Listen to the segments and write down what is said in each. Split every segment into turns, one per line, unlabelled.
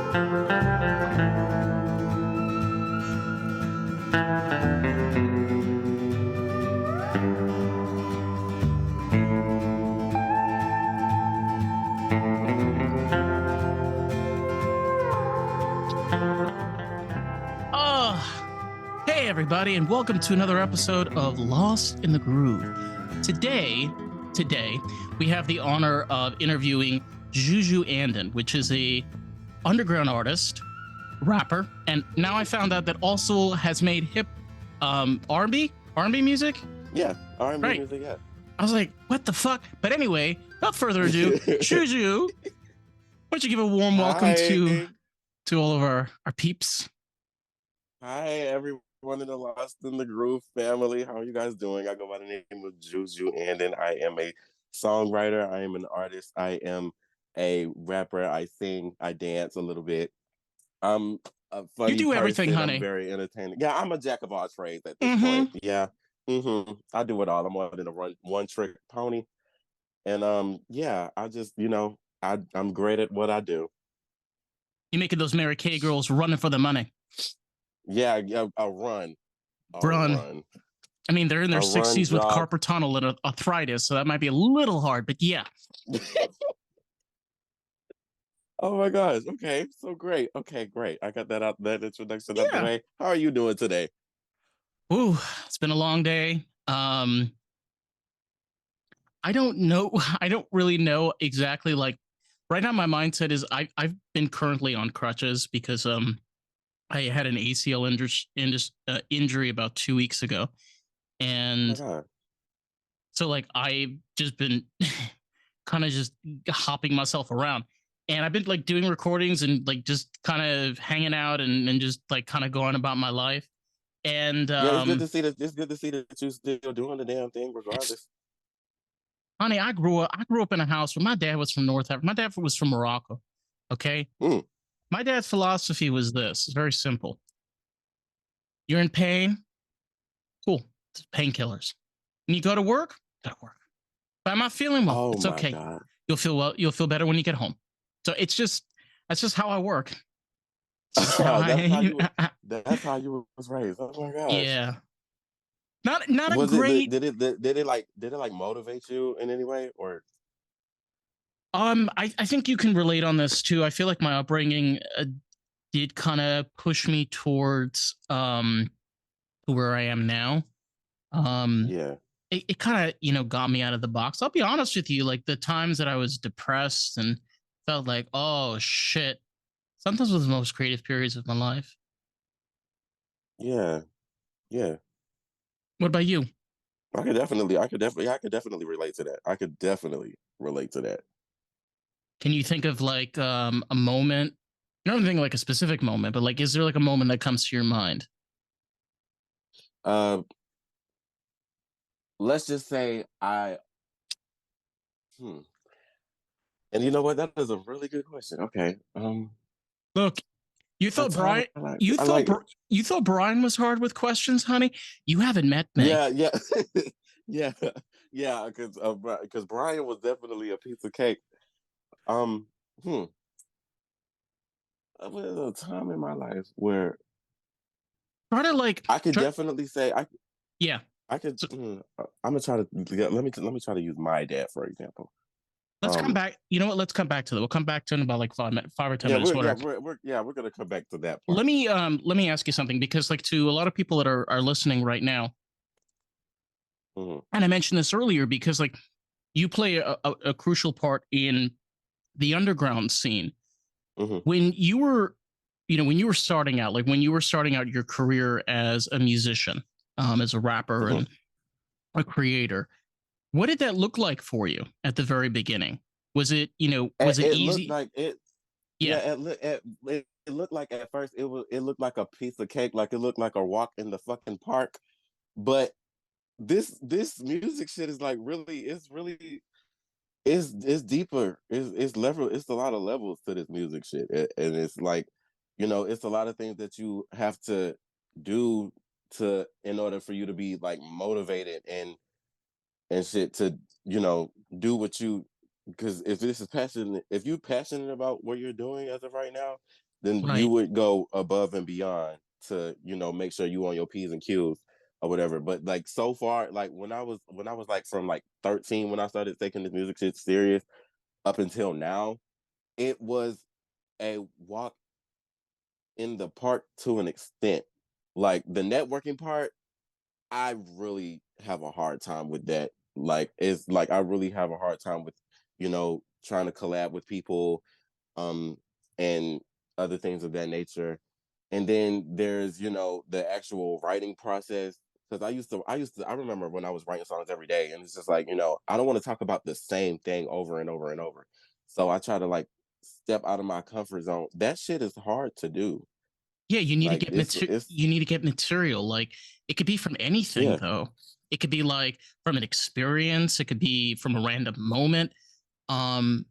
Hey everybody, and welcome to another episode of Lost in the Groove. Today, we have the honor of interviewing Juju Anden, which is a underground artist, rapper, and now I found out that also has made hip R&B music.
Yeah, R&B
right.
music. Yeah.
I was like, what the fuck? But anyway, without further ado, Juju, why don't you give a warm welcome to all of our peeps?
Hi, everyone in the Lost in the Groove family. How are you guys doing? I go by the name of Juju Anden. I am a songwriter. I am an artist. I am a rapper. I sing. I dance a little bit. I'm a funny
You do everything,
person.
honey.
I'm very entertaining. Yeah, I'm a jack of all trades at this point. Yeah. I do it all. I'm more than a one trick pony. And yeah, I just, I'm great at what I do.
You making those Mary Kay girls running for the money.
Yeah, a run.
Run. I mean, they're in their 60s with carpal tunnel and arthritis, so that might be a little hard, but yeah.
Oh my gosh. Okay, so great. Okay, great. I got that introduction out the way. How are you doing today?
Ooh, it's been a long day. I don't know. I don't really know exactly. Like right now, my mindset is I've been currently on crutches because I had an ACL injury about 2 weeks ago, and so like I've just been kind of just hopping myself around, and I've been like doing recordings and like just kind of hanging out and just like kind of going about my life. And
yeah, it's good to see that. It's good to see that you're still doing the damn thing, regardless.
Honey, I grew up in a house where my dad was from North Africa. My dad was from Morocco. Okay. My dad's philosophy was this: it's very simple. You're in pain, cool. It's painkillers. And you go to work, go to work. But I'm not feeling well. It's okay. God. You'll feel well. You'll feel better when you get home. So that's just how I work.
That's how you was raised. Oh my gosh.
Yeah. Not was a great.
Did it like motivate you in any way, or?
I think you can relate on this too. I feel like my upbringing did kind of push me towards where I am now.
Yeah.
It kind of, got me out of the box. I'll be honest with you, like the times that I was depressed and felt like, oh shit, sometimes was the most creative periods of my life.
Yeah. Yeah.
What about you?
I could definitely relate to that. I could definitely relate to that.
Can you think of like a moment? I don't think like a specific moment, but like, is there like a moment that comes to your mind?
Let's just say and you know what? That is a really good question. Okay.
Look, you thought Brian, you thought Brian was hard with questions, honey. You haven't met me.
Yeah, yeah. Because Brian was definitely a piece of cake. There was a time in my life where definitely say
yeah.
I could. I'm gonna try to let me try to use my dad for example.
Let's come back. You know what? Let's come back to that. We'll come back to it in about like 5 or 10 minutes.
We're gonna come back to that part.
Let me ask you something, because like to a lot of people that are listening right now, and I mentioned this earlier because like you play a crucial part in the underground scene. When you were, when you were starting out, like when you were starting out your career as a musician, as a rapper and a creator, what did that look like for you at the very beginning? Was it, was it easy?
Looked like it. Yeah, it looked like at first it looked like a piece of cake, like it looked like a walk in the fucking park. But this music shit is like it's deeper. It's a lot of levels to this music shit. And it's like, it's a lot of things that you have to do in order for you to be like motivated and shit to, do what you because if this is passionate, if you're passionate about what you're doing as of right now, then you
Right.
would go above and beyond to, make sure you on your P's and Q's or whatever. But like so far, like when I was like from like 13 when I started taking this music shit serious up until now, it was a walk in the park to an extent. Like the networking part, I really have a hard time with that. Like it's like I really have a hard time with, trying to collab with people, and other things of that nature. And then there's, the actual writing process. Because I remember when I was writing songs every day, and it's just like, I don't want to talk about the same thing over and over and over. So I try to like step out of my comfort zone. That shit is hard to do.
Yeah, you need to
Like
get you need to get material. Like it could be from anything
yeah,
though. It could be like from an experience, it could be from a random moment. Um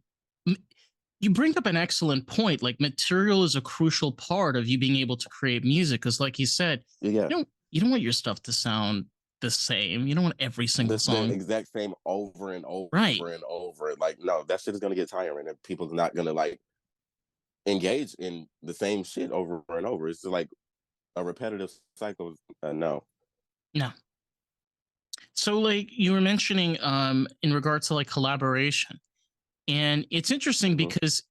you bring up an excellent point. Like material is a crucial part of you being able to create music because like you said,
yeah.
you don't want your stuff to sound the same. You don't want every single
The
song.
exact same over and
Right.
over and over. Like, no, that shit is gonna get tiring, and people's not gonna like engage in the same shit over and over. It's just like a repetitive cycle. No.
No. So like you were mentioning in regards to like collaboration. And it's interesting
Hmm.
because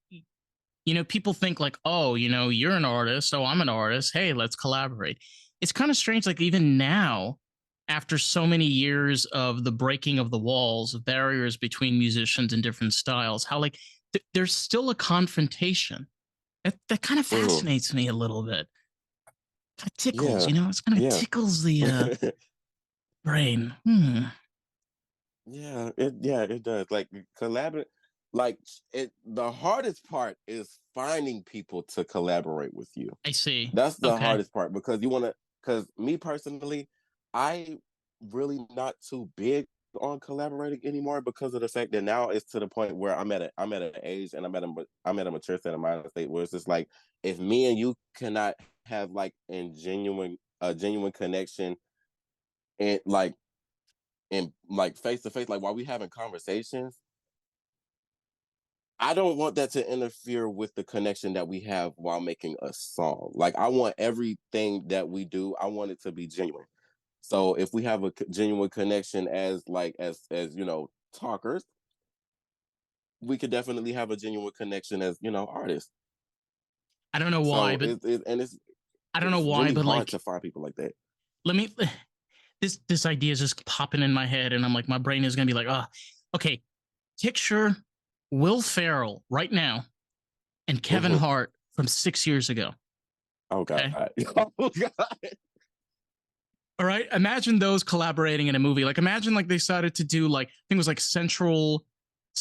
people think like, oh, you're an artist, so I'm an artist. Hey, let's collaborate. It's kind of strange, like even now, after so many years of the breaking of the walls, of barriers between musicians and different styles, how like there's still a confrontation. That kind of
Hmm.
fascinates me a little bit. Kind of tickles,
Yeah.
it's kind of
Yeah.
tickles the brain. Hmm.
Yeah, it does. Like collaborate, like it the hardest part is finding people to collaborate with you.
I see.
That's the
Okay.
hardest part because you want to. Because me personally, I really not too big on collaborating anymore because of the fact that now it's to the point where I'm at an age and I'm at a mature state of mind state where it's just like if me and you cannot have like a genuine connection and like face to face, like while we having conversations, I don't want that to interfere with the connection that we have while making a song. Like I want everything that we do, I want it to be genuine. So if we have a genuine connection as talkers, we could definitely have a genuine connection as artists.
I don't know why,
So
but
it's
I don't know
it's
why,
really
but
hard to
like,
find people like that.
let me this idea is just popping in my head, and I'm like, my brain is gonna be like, okay, picture Will Ferrell right now and Kevin
Hmm.
Hart from 6 years ago.
Oh god.
Okay.
Oh god.
All right. Imagine those collaborating in a movie. Like imagine like they decided to do like I think it was like Central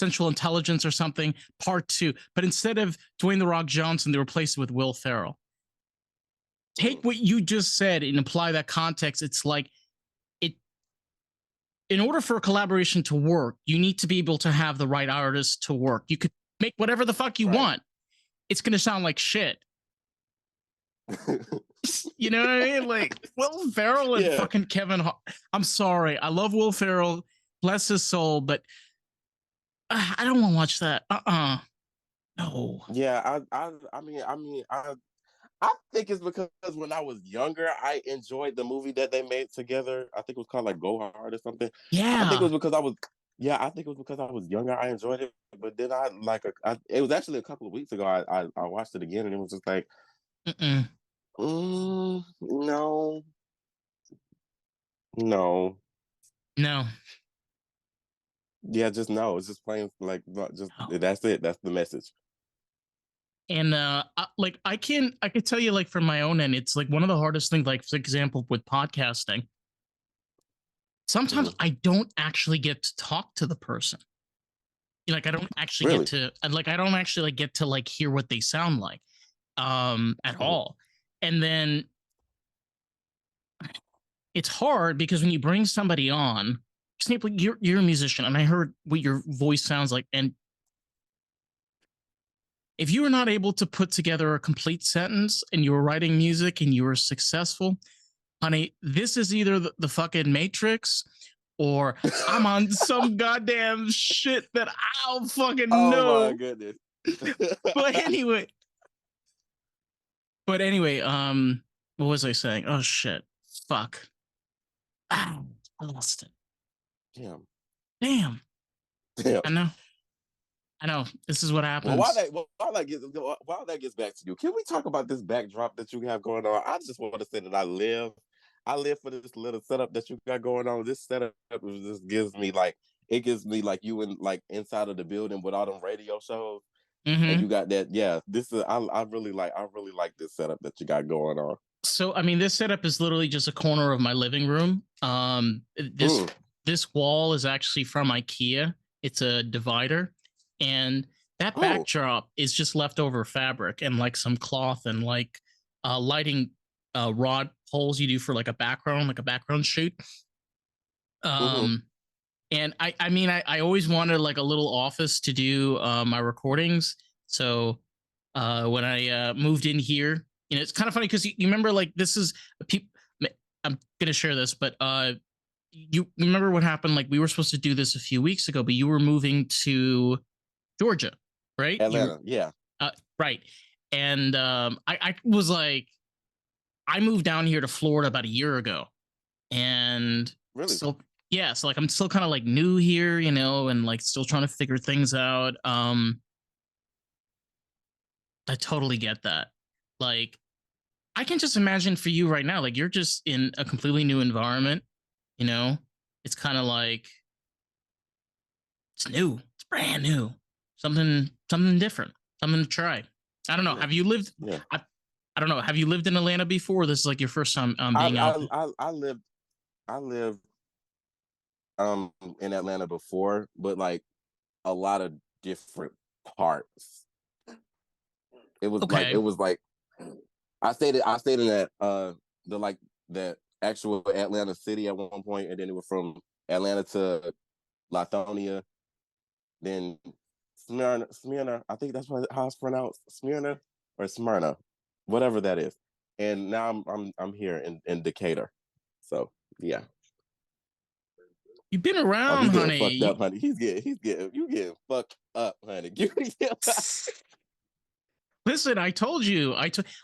Intelligence or something, part two. But instead of Dwayne the Rock Johnson, they replaced it with Will Ferrell. Take
Mhm.
what you just said and apply that context. It's like it in order for a collaboration to work, you need to be able to have the right artist to work. You could make whatever the fuck you
Right.
want. It's gonna sound like shit. You know what I mean? Like Will Ferrell and
Yeah.
fucking Kevin Hart. I'm sorry. I love Will Ferrell. Bless his soul, but I don't want to watch that. No.
Yeah, I think it's because when I was younger, I enjoyed the movie that they made together. I think it was called like Go Hard or something. I think it
Yeah.
was because I was, yeah, I think it was because I was younger. I enjoyed it, but then it was actually a couple of weeks ago. I watched it again, and it was just like,
Mm-mm.
no, no,
No.
yeah, just no. It's just plain like just
No.
that's it. That's the message.
And like I can tell you like from my own end, it's like one of the hardest things. Like for example, with podcasting, sometimes
Hmm.
I don't actually get to talk to the person. Like I don't actually get
Really.
to like I don't actually like get to like hear what they sound like at
Mhm.
all. And then it's hard because when you bring somebody on, for example, you're a musician and I heard what your voice sounds like. And if you were not able to put together a complete sentence and you were writing music and you were successful, honey, this is either the fucking Matrix or I'm on some goddamn shit that I don't fucking
Oh my
know.
goodness.
But anyway, what was I saying? Oh shit. Fuck. Ah, I lost it.
Damn.
Damn.
Damn.
I know. I know. This is what
Well,
happens.
while that gets back to you, can we talk about this backdrop that you have going on? I just want to say that I live for this little setup that you got going on. This setup just gives me like you in like inside of the building with all them radio shows, and
Mm-hmm.
you got that. Yeah, this is I really like this setup that you got going on.
So I mean, this setup is literally just a corner of my living room.
Mm.
This wall is actually from IKEA. It's a divider, and that
Oh.
backdrop is just leftover fabric and like some cloth and like lighting rod holes you do for like a background shoot.
Mm-hmm.
Um, and I mean, I always wanted like a little office to do my recordings. So when I moved in here, you know, it's kind of funny because you remember like this is people. I'm gonna share this, but you remember what happened? Like we were supposed to do this a few weeks ago, but you were moving to Georgia, right? You
Atlanta, yeah.
right, and I was like, I moved down here to Florida about a year ago, and
Really?
so yeah, so like I'm still kind of like new here, you know, and like still trying to figure things out. I totally get that. Like I can just imagine for you right now, like you're just in a completely new environment, you know? It's kind of like it's new. It's brand new. Something different. Something to try. I don't know.
Yeah.
Have you lived
Yeah.
I don't know. Have you lived in Atlanta before? This is like your first time being out there.
I lived in Atlanta before, but like a lot of different parts.
Okay.
It was like I stayed in that the like that actual Atlanta city at one point, and then it was from Atlanta to Lithonia, then Smyrna. I think that's how it's pronounced, Smyrna or Smyrna, whatever that is. And now I'm here in Decatur. So yeah.
You've been
Oh,
around,
he getting
honey.
fucked up, honey. You getting fucked up, honey.
Listen, I told you.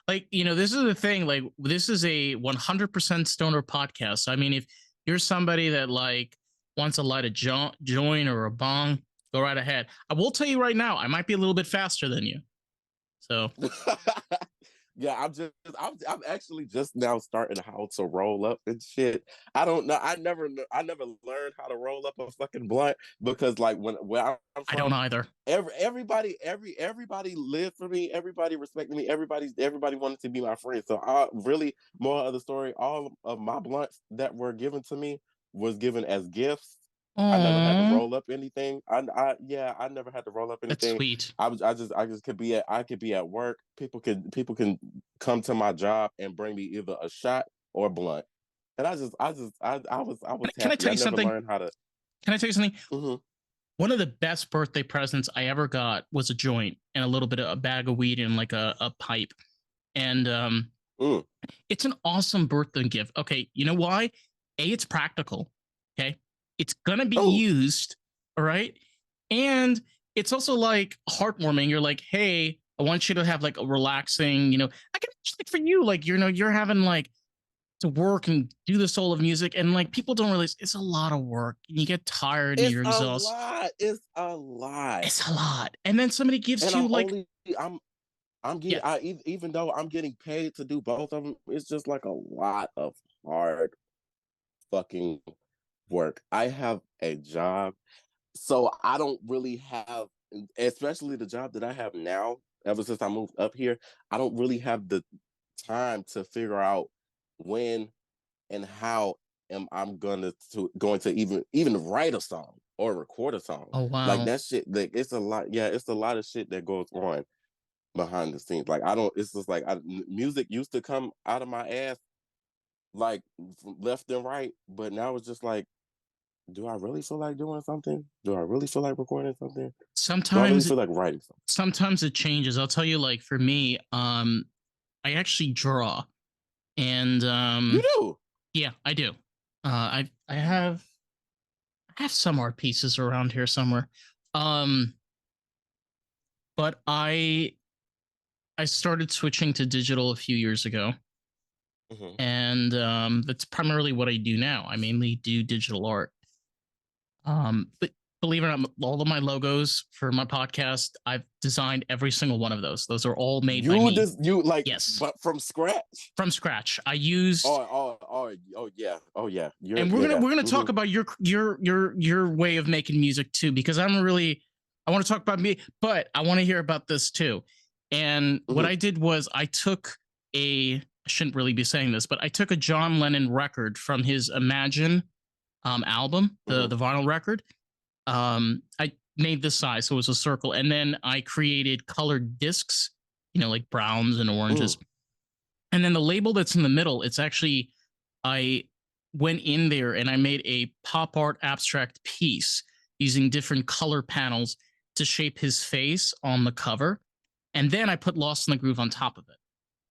Like, you know, this is the thing. Like, this is a 100% stoner podcast. So, I mean, if you're somebody that like wants to light a joint or a bong, go right ahead. I will tell you right now, I might be a little bit faster than you. So,
Yeah, I'm actually just now starting how to roll up and shit. I don't know. I never learned how to roll up a fucking blunt because like where I'm
I don't
from,
either.
everybody lived for me, everybody respected me, everybody wanted to be my friend. So I really, more of the story, all of my blunts that were given to me was given as gifts. I never had to
Oh,
roll up anything. I never had to roll up
that's
anything.
sweet.
I just could be at work. People can come to my job and bring me either a shot or a blunt. And I was
Can I
happy.
tell
I
you
never
something?
learned how to.
Can I tell you something?
Mm-hmm.
One of the best birthday presents I ever got was a joint and a little bit of a bag of weed and like a pipe. And
Mm.
it's an awesome birthday gift. Okay, you know why? A, it's practical. Okay, it's gonna be
Oh,
used. All right, and it's also like heartwarming. You're like, hey, I want you to have like a relaxing. You know, I can just like for you, like you know, you're having like to work and do the soul of music, and like people don't realize it's a lot of work. And you get tired and
it's
you're
a
exhausted.
lot. It's a lot.
It's a lot, and then somebody gives
And
you like,
I'm
yeah,
getting even though I'm getting paid to do both of them, it's just like a lot of hard fucking work. I have a job, so I don't really have, especially the job that I have now. Ever since I moved up here, I don't really have the time to figure out when and how am I'm going to even write a song or record a song.
oh
Like
wow.
that shit. Like it's a lot. Yeah, it's a lot of shit that goes on behind the scenes. Like I don't. It's just like music used to come out of my ass like left and right, but now it's just like, do I really feel like doing something? Do I really feel like recording something? Do I really
Sometimes
feel like writing something?
sometimes it changes. I'll tell you, like for me, I actually draw, and
You do.
yeah, I do. I have. I have some art pieces around here somewhere. Um, but I started switching to digital a few years ago,
Mm-hmm.
and that's primarily what I do now. I mainly do digital art. But believe it or not, all of my logos for my podcast, I've designed every single one of those. Those are all made by me.
You like,
Yes,
but from scratch?
from scratch. I used,
Oh yeah.
and
Yeah.
we're gonna
Mm-hmm.
talk about your way of making music too, because I want to talk about me, but I want to hear about this too. And what
Mm-hmm.
I did was I shouldn't really be saying this, but I took a John Lennon record from his Imagine album,
Mm-hmm.
the vinyl record. I made this size, so it was a circle, and then I created colored discs, like browns and oranges. And then the label that's in the middle, it's actually I went in there and I made a pop art abstract piece using different color panels to shape his face on the cover. And then I put Lost in the Groove on top of it.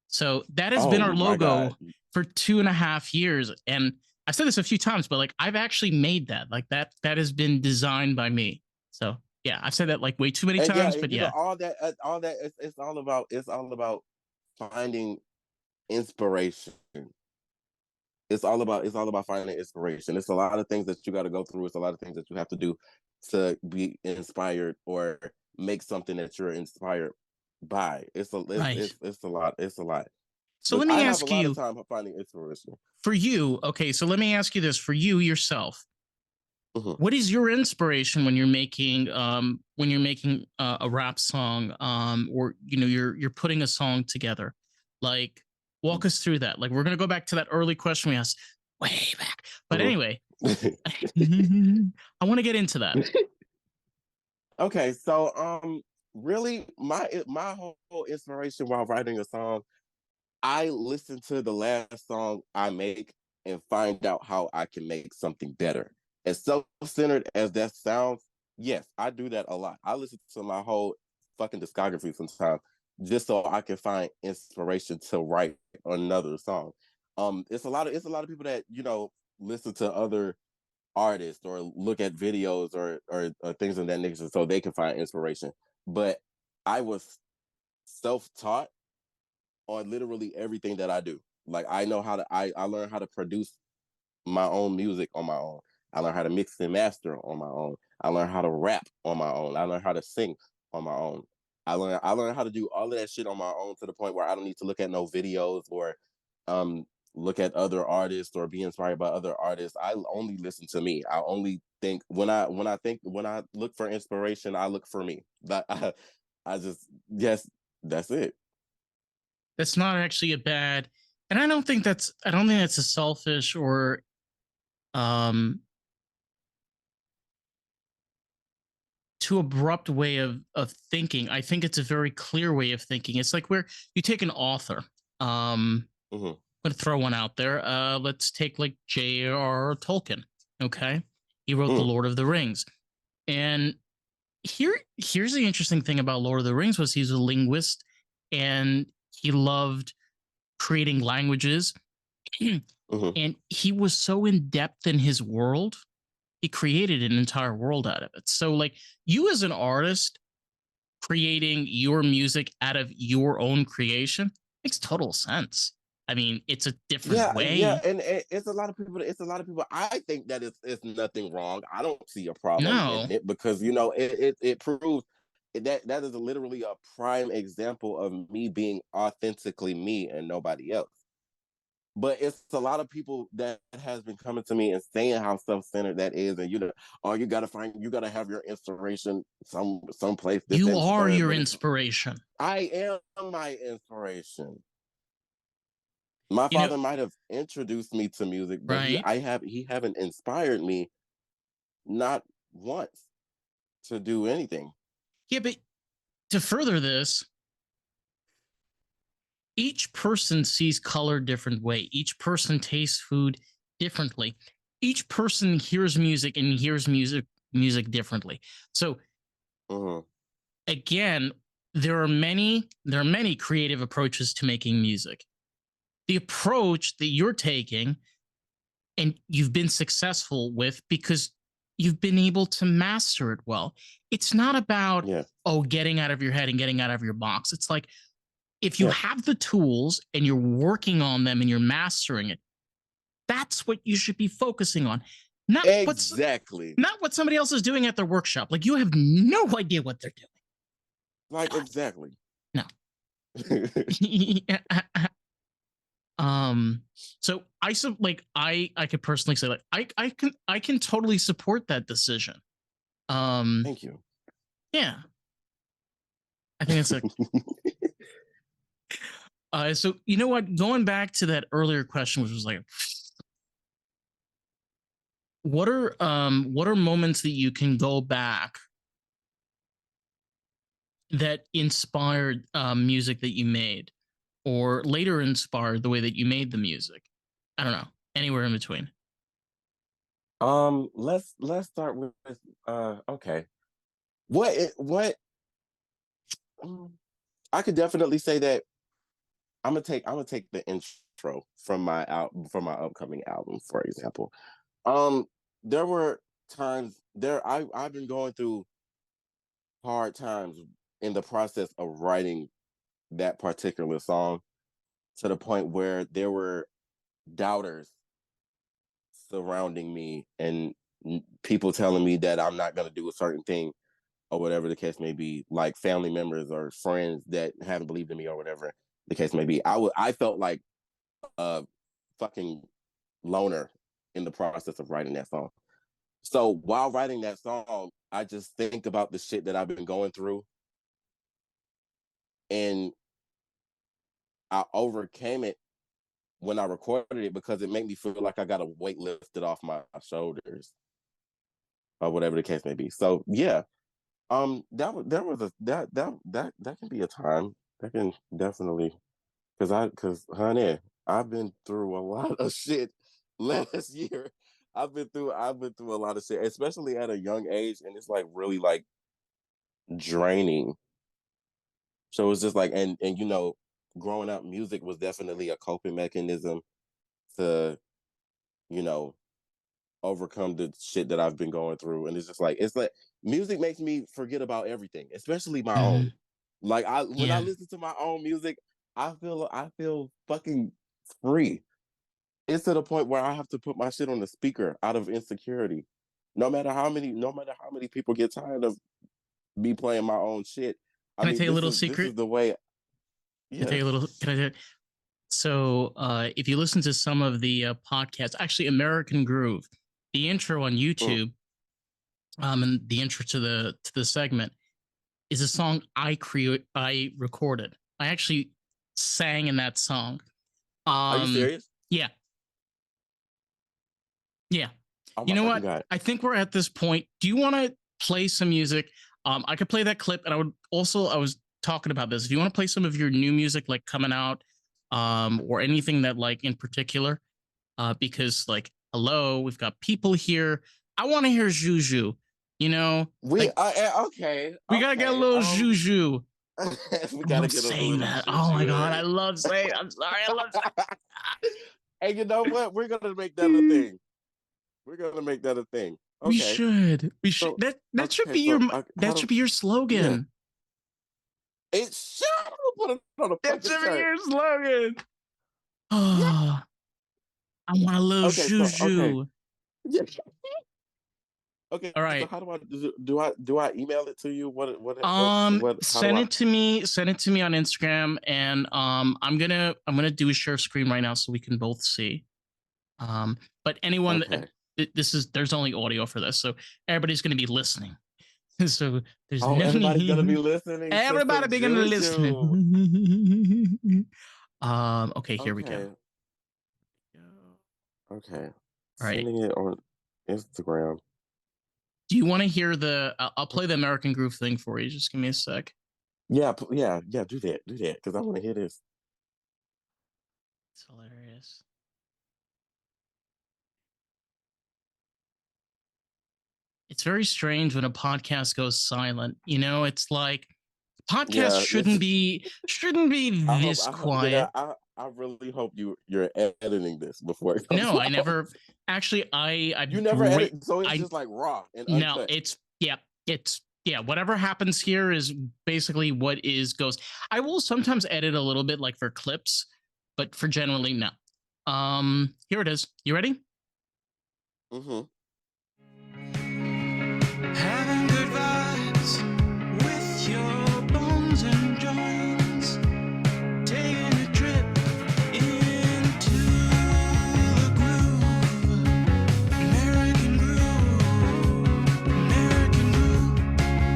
So that has been
Oh
our
my God.
logo for 2.5 years. And I've said this a few times, but like I've actually made that. Like that has been designed by me. So yeah, I've said that like way too many
And yeah,
times,
and
but
you know,
yeah.
all that it's all about finding inspiration. It's all about finding inspiration. It's a lot of things that you got to go through. It's a lot of things that you have to do to be inspired or make something that you're inspired by.
Right.
It's a lot. It's a lot.
So
But
let
I
me
have a
ask
lot of
you,
time finding inspiration.
for you, okay, so let me ask you this, for you yourself,
Mhm.
what is your inspiration when you're making a rap song, or you're putting a song together? Like, walk us through that. Like, we're gonna go back to that early question we asked way back. But
Mhm.
anyway, I want to get into that.
Okay, so really my whole inspiration while writing a song, I listen to the last song I make and find out how I can make something better. As self-centered as that sounds, yes, I do that a lot. I listen to my whole fucking discography sometimes just so I can find inspiration to write another song. It's a lot of people that, listen to other artists or look at videos or things of that nature so they can find inspiration. But I was self-taught on literally everything that I do. Like I know how to I learned how to produce my own music on my own. I learned how to mix and master on my own. I learned how to rap on my own. I learned how to sing on my own. I learned how to do all of that shit on my own to the point where I don't need to look at no videos or um look at other artists or be inspired by other artists. I only listen to me. I only think when I look for inspiration, I look for me. That I just yes, that's it.
That's not actually a bad, and I don't think that's a selfish or um too abrupt way of thinking. I think it's a very clear way of thinking. It's like where you take an author.
Mm-hmm.
I'm gonna throw one out there. Let's take like J.R.R. Tolkien. Okay, he wrote the
Mm.
Lord of the Rings, and here's the interesting thing about Lord of the Rings was he's a linguist, and he loved creating languages,
Mm-hmm.
and he was so in depth in his world. He created an entire world out of it. So, like you as an artist creating your music out of your own creation makes total sense. I mean, it's a different
Yeah,
way.
and it's a lot of people. It's a lot of people. I think that it's nothing wrong. I don't see a problem in
No,
it because it proves that is literally a prime example of me being authentically me and nobody else. But it's a lot of people that has been coming to me and saying how self-centered that is, and oh, you gotta have your inspiration someplace this
you
and
are
third.
your
But it's
inspiration.
I am my inspiration. My
You know,
father might have introduced me to music, but
right?
he haven't inspired me not once to do anything.
Yeah, but to further this, each person sees color different way. Each person tastes food differently. Each person hears music and hears music differently. So
Mm-hmm.
again, there are many creative approaches to making music. The approach that you're taking and you've been successful with because you've been able to master it well. It's not about getting out of your head and getting out of your box. It's like if you have the tools and you're working on them and you're mastering it, that's what you should be focusing on. Not what somebody else is doing at their workshop. Like you have no idea what they're doing.
Like exactly.
No. So I could personally say like I can totally support that decision.
Thank you.
Yeah. I think it's like so you know what, going back to that earlier question, which was like what are moments that you can go back that inspired music that you made or later inspired the way that you made the music? I don't know, anywhere in between.
Let's start with okay. What I could definitely say that I'm gonna take the intro from my upcoming album, for example. There were times I've been going through hard times in the process of writing that particular song, to the point where there were doubters surrounding me and people telling me that I'm not going to do a certain thing or whatever the case may be, like family members or friends that haven't believed in me or whatever the case may be. I felt like a fucking loner in the process of writing that song. So while writing that song, I just think about the shit that I've been going through, and I overcame it when I recorded it because it made me feel like I got a weight lifted off my shoulders or whatever the case may be. So yeah, that can be a time that can definitely, because honey, I've been through a lot of shit last year. I've been through a lot of shit, especially at a young age, and it's like really like draining. So it's just like, and you know, growing up, music was definitely a coping mechanism to, you know, overcome the shit that I've been going through. And it's like music makes me forget about everything, especially my own. Like when I listen to my own music, I feel fucking free. It's to the point where I have to put my shit on the speaker out of insecurity. No matter how many people get tired of me playing my own shit.
Can I tell you a little secret?
This is the way.
Yeah. Can I tell you a little? Can I tell you? So if you listen to some of the podcasts, actually American Groove, the intro on YouTube, and the intro to the segment is a song I recorded. I actually sang in that song.
Are you serious?
Yeah. Yeah. Oh, you know what? God. I think we're at this point. Do you want to play some music? I could play that clip, and I was talking about this. If you want to play some of your new music, like coming out, or anything that like in particular, because like, hello, we've got people here. I want to hear Juju. You know,
okay.
We gotta get a little Juju.
We gotta get
saying that. Juju. Oh my god, I love saying. I'm sorry, I love.
And you know what? We're gonna make that a thing. We're gonna make that a thing. Okay.
We should. So, that should be should be your slogan.
Yeah. It should. Put it on a fucking shirt. That should be your slogan.
Oh, I want a little Juju.
Yeah. Okay.
All right.
So how do I email it to you? What
send it to me. Send it to me on Instagram, and I'm gonna do a share screen right now so we can both see. But anyone there's only audio for this, so everybody's gonna be listening. So there's
everybody's gonna be listening.
Everybody gonna be listening. Okay, here we go.
Okay.
All right.
Sending it on Instagram.
Do you want to hear I'll play the American Groove thing for you. Just give me a sec.
Yeah. Do that. Because I want to hear this.
It's hilarious. It's very strange when a podcast goes silent. You know, it's like podcasts shouldn't be this quiet.
I really hope you're editing this before it comes
No,
out.
I never. Actually,
You never edit, so it's just like raw and
no,
uncut.
it's whatever happens here is basically what goes. I will sometimes edit a little bit, like for clips, but for generally no. Here it is. You ready?
Mm-hmm.
Having good vibes with your bones and joints, taking a trip into the groove, American groove,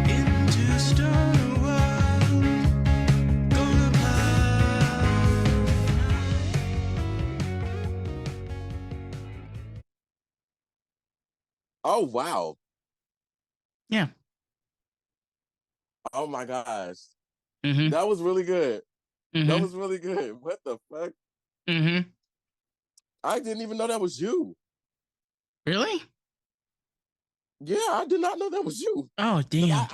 into stoner world, gonna
Oh wow.
Yeah.
Oh my gosh.
Mm-hmm.
That was really good.
Mm-hmm.
That was really good. What the fuck?
Mm-hmm.
I didn't even know that was you.
Really?
Yeah, I did not know that was you.
Oh damn.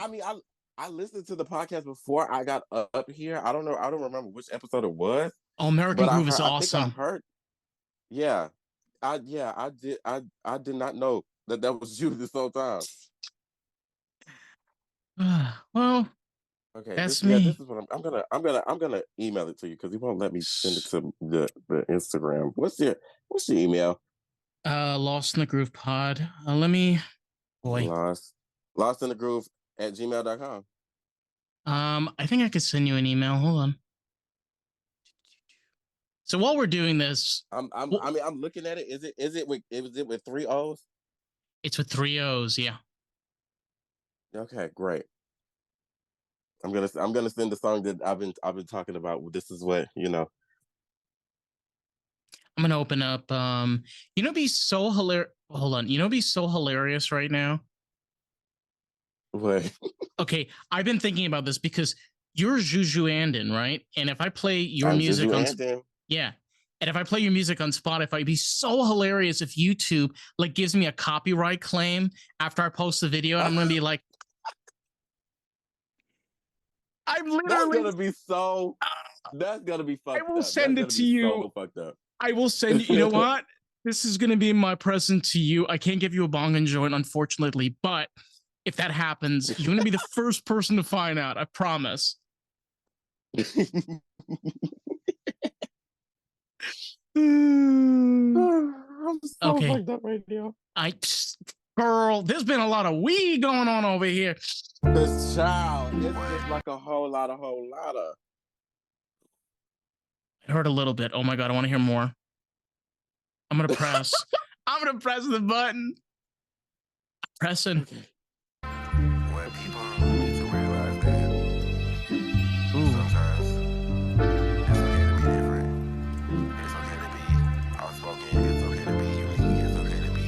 I listened to the podcast before I got up here. I don't know. I don't remember which episode it was.
Oh, American
But
Groove is
I think I
awesome.
heard. Yeah. I did. I did not know that was you this whole time.
Well,
Okay,
that's
this
me.
is what I'm gonna email it to you because he won't let me send it to the Instagram. What's your email?
Lost in the Groove Pod. Let me, boy.
Lost in the Groove at gmail.com.
I think I could send you an email. Hold on. So while we're doing this,
I'm looking at it. Is it with 3 O's?
It's with 3 O's. Yeah.
Okay, great. I'm gonna send the song that I've been talking about. This is what
I'm gonna open up. Be so hilarious. Hold on. Be so hilarious right now.
What?
Okay, I've been thinking about this because you're Juju Anden, right? And if I play your music on, yeah, and if I play your music on Spotify, it'd be so hilarious if YouTube like gives me a copyright claim after I post the video, and I'm gonna be like, I'm literally.
That's gonna be so. That's gonna be fucked up.
I will send it to you.
So fucked up.
I will send you. You know what? This is gonna be my present to you. I can't give you a bong and joint, unfortunately, but if that happens, you're gonna be the first person to find out. I promise.
I'm so
Okay.
fucked up right now.
Girl, there's been a lot of weed going on over here.
This child, it's just like a whole lot of.
I heard a little bit. Oh my god, I want to hear more. I'm gonna press. I'm gonna press the button. Pressing.
When people need to realize that sometimes it's okay to be different. It's okay to be outspoken. It's okay to be unique. It's okay to be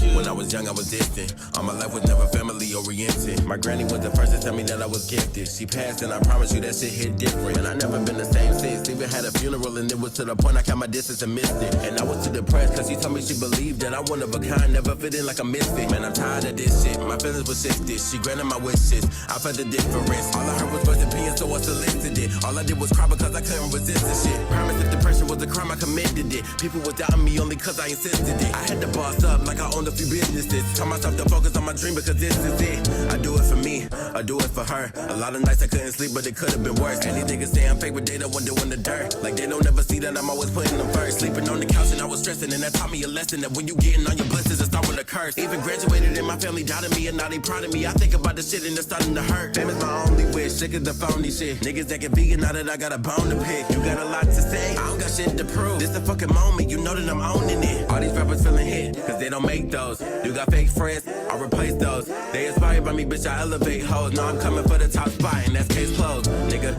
you. When I was young, I was distant. All my life was never family oriented. My granny was the first to tell me that I was gifted. She passed, and I promise you that shit hit different. And I never been the same since. Even had a funeral, and it was to the point I kept my distance and missed it. And I was too depressed, cause she told me she believed that I'm one of a kind, never fit in like a misfit. Man, I'm tired of this shit. My feelings were shifted. She granted my wishes. I felt the difference. All I heard was first opinion, so I solicited it. All I did was cry because I couldn't resist the shit. Promise if depression was a crime, I committed it. People was doubting me only cause I insisted it. I had to boss up like I owned a few businesses. Tell myself to focus on my dream because this is it. I do it for me, I do it for her. A lot of nights I couldn't sleep, but it could have been worse. Any niggas say I'm fake, but they don't want to in the dirt. Like they don't ever see that I'm always putting them first. Sleeping on the couch and I was stressing, and that taught me a lesson that when you getting on your blessings, it start with a curse. Even graduated and my family doubted me, and now they proud of me. I think about the shit and it's starting to hurt. Fame is my only wish, sick of the phony shit. Niggas that get vegan now that I got a bone to pick. You got a lot to say, I don't got shit to prove. This a fucking moment, you know that I'm owning it. All these rappers feeling hit, cause they don't make those. You got fake friends, I'll replace those. They inspired by me, bitch, I elevate hoes. Now I'm coming for the top spot, and that's case closed, nigga.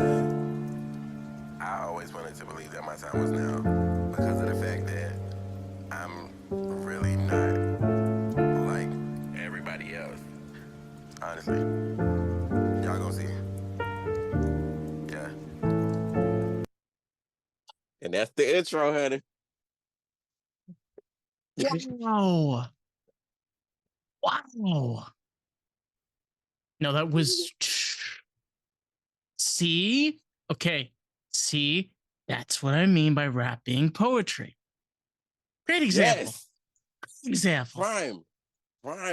I always wanted to believe that my time was now, because of the fact that I'm really not like everybody else. Honestly, y'all gonna see. Yeah. And that's the intro, honey.
Wow. Wow. No, that was. See? Okay, see, that's what I mean by rap being poetry. Great example.
Yes.
Example.
Prime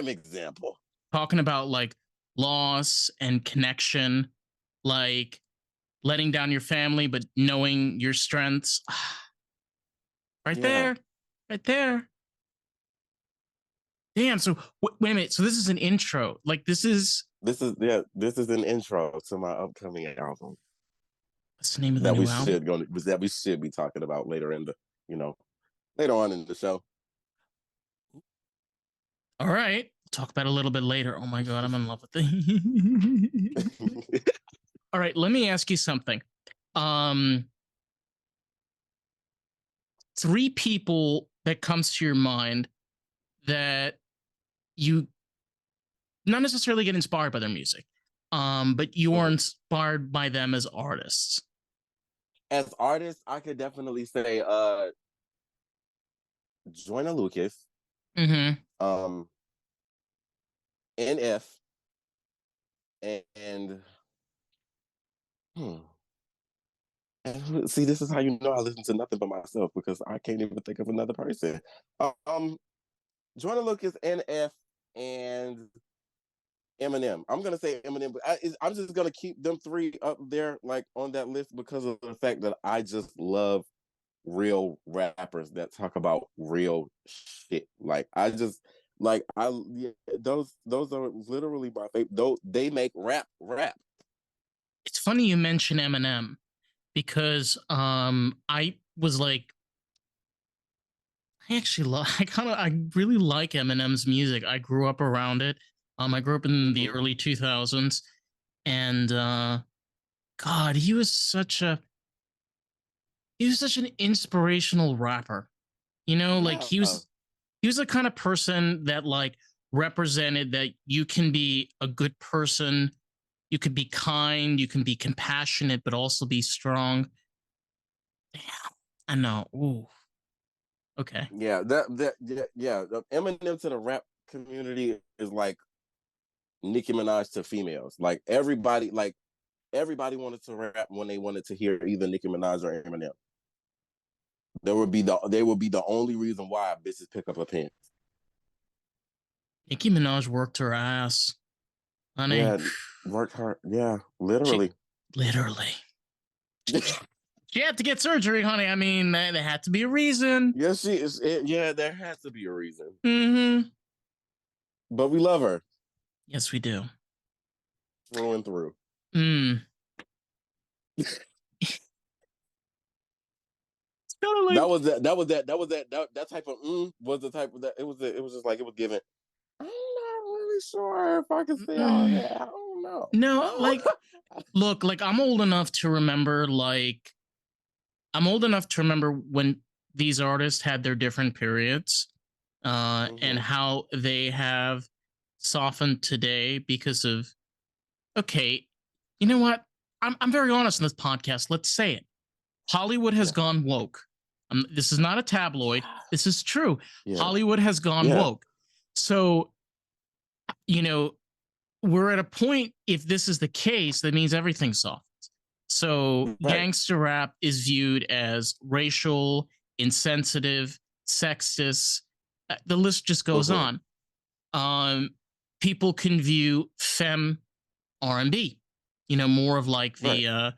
example.
Talking about like loss and connection, like letting down your family, but knowing your strengths. Right
Yeah.
there. Right there. Damn. So wait a minute. So this is an intro. Like
this is an intro to my upcoming album.
What's the name of the new album?
That we should be talking about later later on in the show.
All right. Talk about it a little bit later. Oh my god, I'm in love with it. All right, let me ask you something. 3 people that comes to your mind that you not necessarily get inspired by their music, but you are inspired by them as artists.
As artists, I could definitely say Joyner Lucas, NF, and see, this is how you know I listen to nothing but myself, because I can't even think of another person. Joyner Lucas, NF, and Eminem. I'm gonna say Eminem, but I'm just gonna keep them 3 up there, like on that list, because of the fact that I just love real rappers that talk about real shit. Like those are literally my favorite. Those, they make rap.
It's funny you mention Eminem, because I was like, I really like Eminem's music. I grew up around it. I grew up in the early 2000s, and God, he was such an inspirational rapper. You know, like he was the kind of person that like represented that you can be a good person, you could be kind, you can be compassionate, but also be strong. Damn, I know. Ooh. Okay.
Yeah, The Eminem to the rap community is like Nicki Minaj to females. Like everybody wanted to rap when they wanted to hear either Nicki Minaj or Eminem. They would be the only reason why bitches pick up a pen.
Nicki Minaj worked her ass, honey.
Yeah, worked hard. Yeah, literally.
Literally. She had to get surgery, honey. I mean, there had to be a reason.
Yes, she is. Yeah, there has to be a reason.
Mm-hmm.
But we love her.
Yes, we do.
Through and through. Like, that type of was the type of that it was just like it was given. I'm not really sure if I can say all that. I don't know.
No, like look, like I'm old enough to remember when these artists had their different periods, and how they have softened today because of, okay, you know what? I'm very honest in this podcast. Let's say it. Hollywood has gone woke. This is not a tabloid. This is true. Yeah. Hollywood has gone woke. So, you know, we're at a point, if this is the case, that means everything's soft. So gangster rap is viewed as racial, insensitive, sexist. The list just goes on. People can view femme R&B, you know, more of like the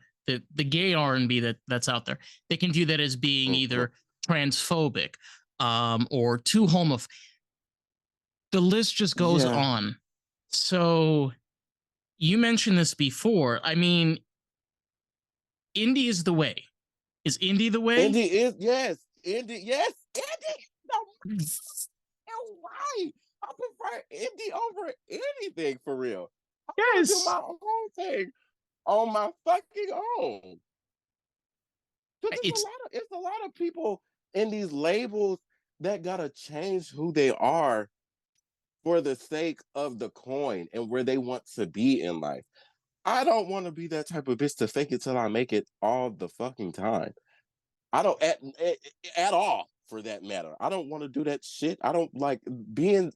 gay R&B that's out there. They can view that as being either transphobic or too homophobic. The list just goes on. So you mentioned this before. I mean, indie is the way. Is indie the way?
Indie is, yes. Indie, yes. Indie. No way. I prefer indie over anything, for real. I want to do my own thing on my fucking own. It's a lot of people in these labels that gotta change who they are for the sake of the coin and where they want to be in life. I don't want to be that type of bitch to fake it till I make it all the fucking time. I don't at all, for that matter. I don't want to do that shit. I don't like being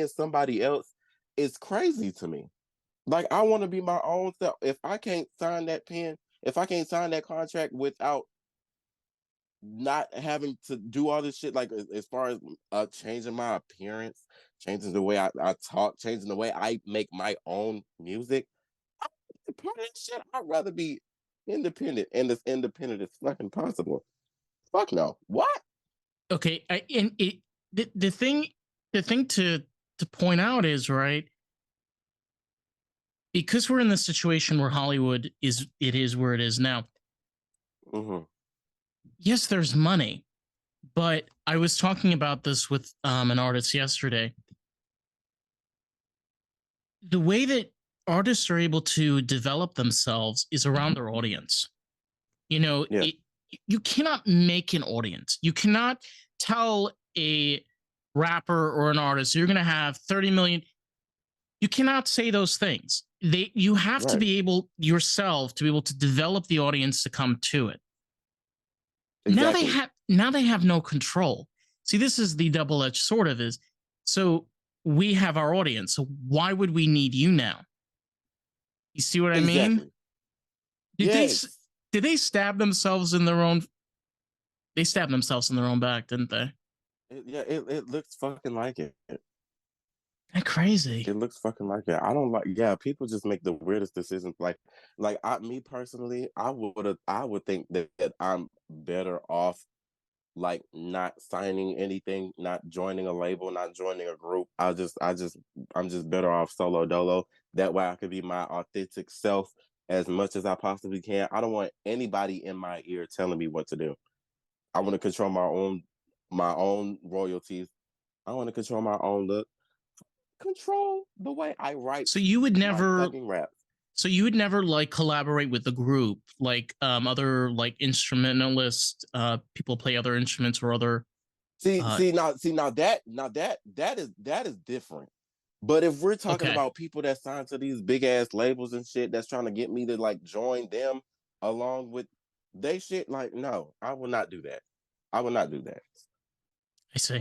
somebody else is crazy to me. Like, I want to be my own self. If I can't sign that pen if I can't sign that contract without not having to do all this shit, like as far as changing my appearance, changing the way I talk, changing the way I make my own music, part of that shit, I'd rather be independent and as independent as fucking possible. Fuck no. What?
Okay, and the thing to point out is, right, because we're in the situation where Hollywood is where it is now.
Mm-hmm.
Yes, there's money, but I was talking about this with an artist yesterday. The way that artists are able to develop themselves is around their audience. You know,
Yeah.
You cannot make an audience. You cannot tell a rapper or an artist you're going to have 30 million. You cannot say those things. You have to
Right.
be able yourself to be able to develop the audience to come to it.
Exactly.
Now they have no control. See, this is the double-edged sword of is. So we have our audience. So why would we need you now? You see what I mean?
Exactly.
Did they
Yes.
did they stab themselves in their own? They stabbed themselves in their own back, didn't they?
It looks fucking like it.
That crazy.
It looks fucking like it. I don't like. Yeah, people just make the weirdest decisions. Like me personally, I would think that I'm better off like not signing anything, not joining a label, not joining a group. I'm just better off solo dolo. That way I could be my authentic self as much as I possibly can. I don't want anybody in my ear telling me what to do. I want to control my own royalties. I want to control my own look. Control the way I write
So you would
my
never
fucking rap.
so you would never like collaborate with the group, like other like instrumentalists, people play other instruments or other
Now that is different. But if we're talking
okay.
about people that sign to these big ass labels and shit that's trying to get me to like join them along with they shit, like no, I will not do that. I will not do that.
I see.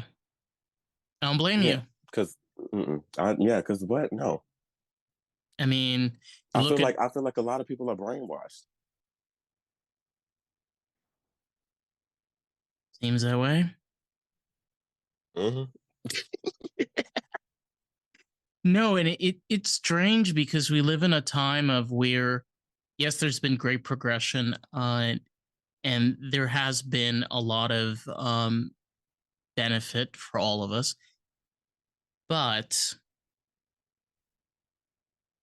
I don't blame
Yeah,
you.
because because what? No,
I mean, you look at
I feel like a lot of people are brainwashed.
seems that way.
Mm-hmm.
No, and it's strange because we live in a time of where yes, there's been great progression, and there has been a lot of benefit for all of us, but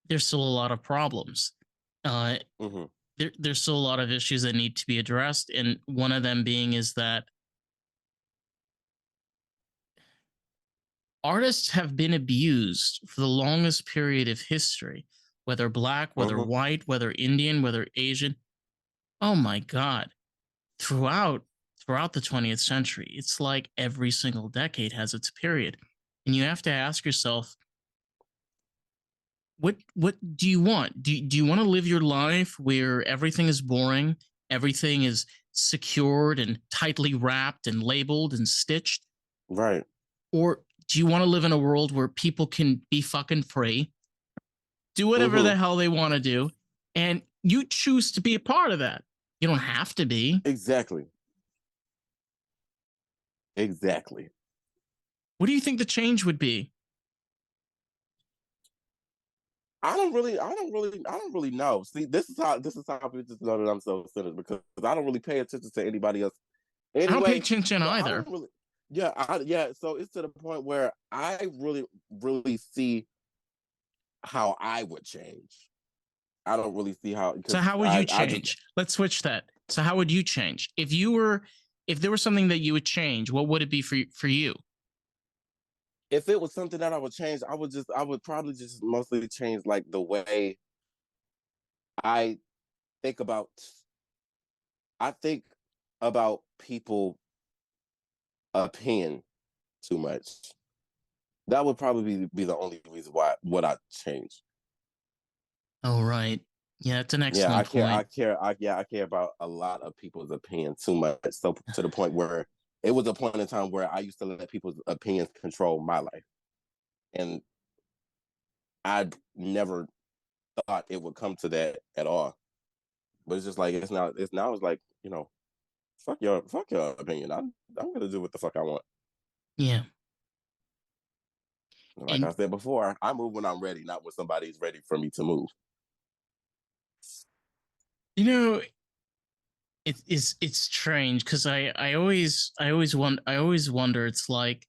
there's still a lot of problems. Uh,
Mm-hmm.
there's still a lot of issues that need to be addressed, and one of them being is that artists have been abused for the longest period of history, whether black, whether
Mm-hmm.
white, whether Indian, whether Asian. Oh my God. Throughout the 20th century, it's like every single decade has its period. And you have to ask yourself, what do you want? Do you want to live your life where everything is boring, everything is secured and tightly wrapped and labeled and stitched?
Right.
Or do you want to live in a world where people can be fucking free, do whatever
Mm-hmm.
the hell they want to do, and you choose to be a part of that? You don't have to be.
Exactly. Exactly.
What do you think the change would be?
I don't really know. See, this is how people just know that I'm so cynical because I don't really pay attention to anybody else
I don't pay
anyway.
attention
So I
either.
don't really, yeah. So it's to the point where I really see how I would change. I don't really see how
So
because
how would you
I just
change? Let's switch that. So how would you change? If there was something that you would change, what would it be for you?
if it was something that I would change, I would probably just mostly change like the way I think about I think about people opinion too much. That would probably be the only reason why what I change.
Oh right. Yeah, it's an
Yeah,
excellent point.
I care about a lot of people's opinion too much. So to the point where it was a point in time where I used to let people's opinions control my life. And I never thought it would come to that at all. But it's just like it's like, you know, fuck your opinion. I'm gonna do what the fuck I want.
Yeah.
Like
And
I said before, I move when I'm ready, not when somebody's ready for me to move.
you know, it's strange because I always wonder. It's like,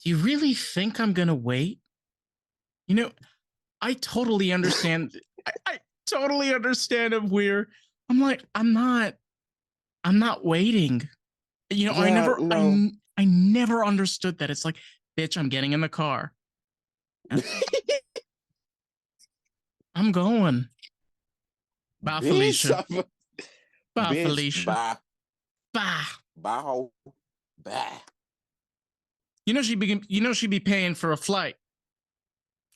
do you really think I'm gonna wait? You know, I totally understand. I totally understand if we're. I'm like, I'm not waiting. You know,
Yeah, no.
I never understood that. It's like, bitch, I'm getting in the car. I'm going. Bye,
Bitch,
Felicia. Bye,
bitch,
Felicia.
bye,
Bye.
bye, ho, bye.
You know she'd be paying for a flight.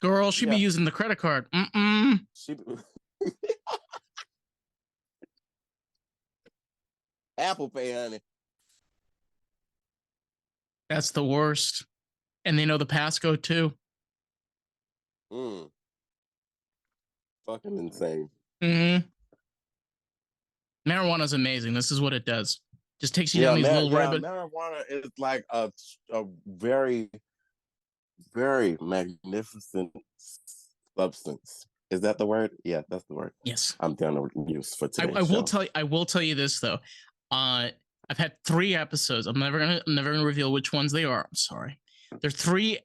Girl, she'd be
Yeah,
using the credit card. Mm-mm.
she Apple Pay, honey.
That's the worst. And they know the passcode too.
Mm, fucking insane.
Mm-hmm. Marijuana's amazing. This is what it does. Just takes you
Yeah,
down these little
yeah,
rabbit.
marijuana is like a very, very magnificent substance. Is that the word? Yeah, that's the word.
Yes.
I'm down to use for today's
I will
show.
tell you. I will tell you this though. I've had 3 episodes. I'm never gonna reveal which ones they are. I'm sorry. There are 3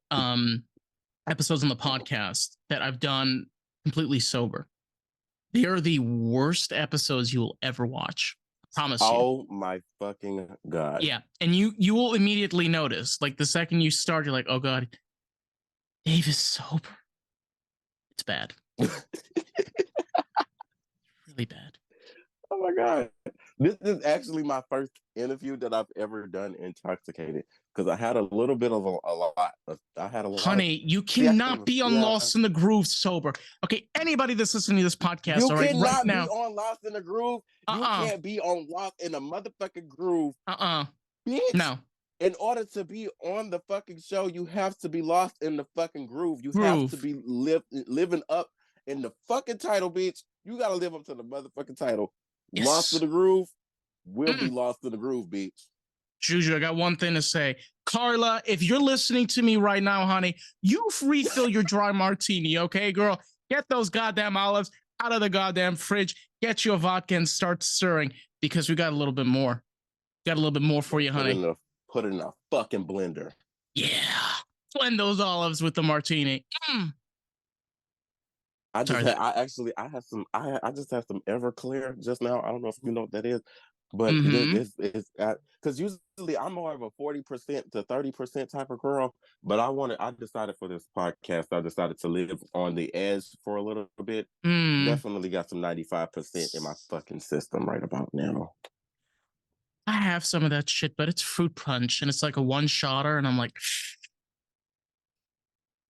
episodes on the podcast that I've done completely sober. They are the worst episodes you will ever watch. I promise you.
Oh my fucking god!
Yeah, and you will immediately notice, like the second you start, you're like, oh god, Dave is sober. It's bad, really bad.
Oh my god! This is actually my first interview that I've ever done intoxicated because I had a little bit of a lot. I had a lot of.
Honey, you
Yeah,
cannot be on
yeah.
Lost in the Groove sober. Okay, anybody that's listening to this podcast,
You
all right
cannot be
now,
on Lost in the Groove. You
uh-uh,
can't be on Lost in the motherfucking Groove,
uh-uh,
bitch.
no,
In order to be on the fucking show, you have to be lost in the fucking groove. You have to
Groove,
be living up in the fucking title, bitch. You gotta live up to the motherfucking title. Lost in
yes.
the Groove will be
Mm.
lost in the groove, bitch.
Juju, I got one thing to say. Carla, if you're listening to me right now, honey, you refill your dry martini, okay, girl? Get those goddamn olives out of the goddamn fridge. Get your vodka and start stirring because we got a little bit more. Got a little bit more for you, honey.
Put it in a fucking blender.
Yeah. Blend those olives with the martini. Mm.
I just had some Everclear just now. I don't know if you know what that is, but it's because usually I'm more of a 40% to 30% type of girl. But I decided for this podcast, I decided to live on the edge for a little bit. Definitely got some 95% in my fucking system right about now.
I have some of that shit, but it's fruit punch and it's like a one shotter, and I'm like,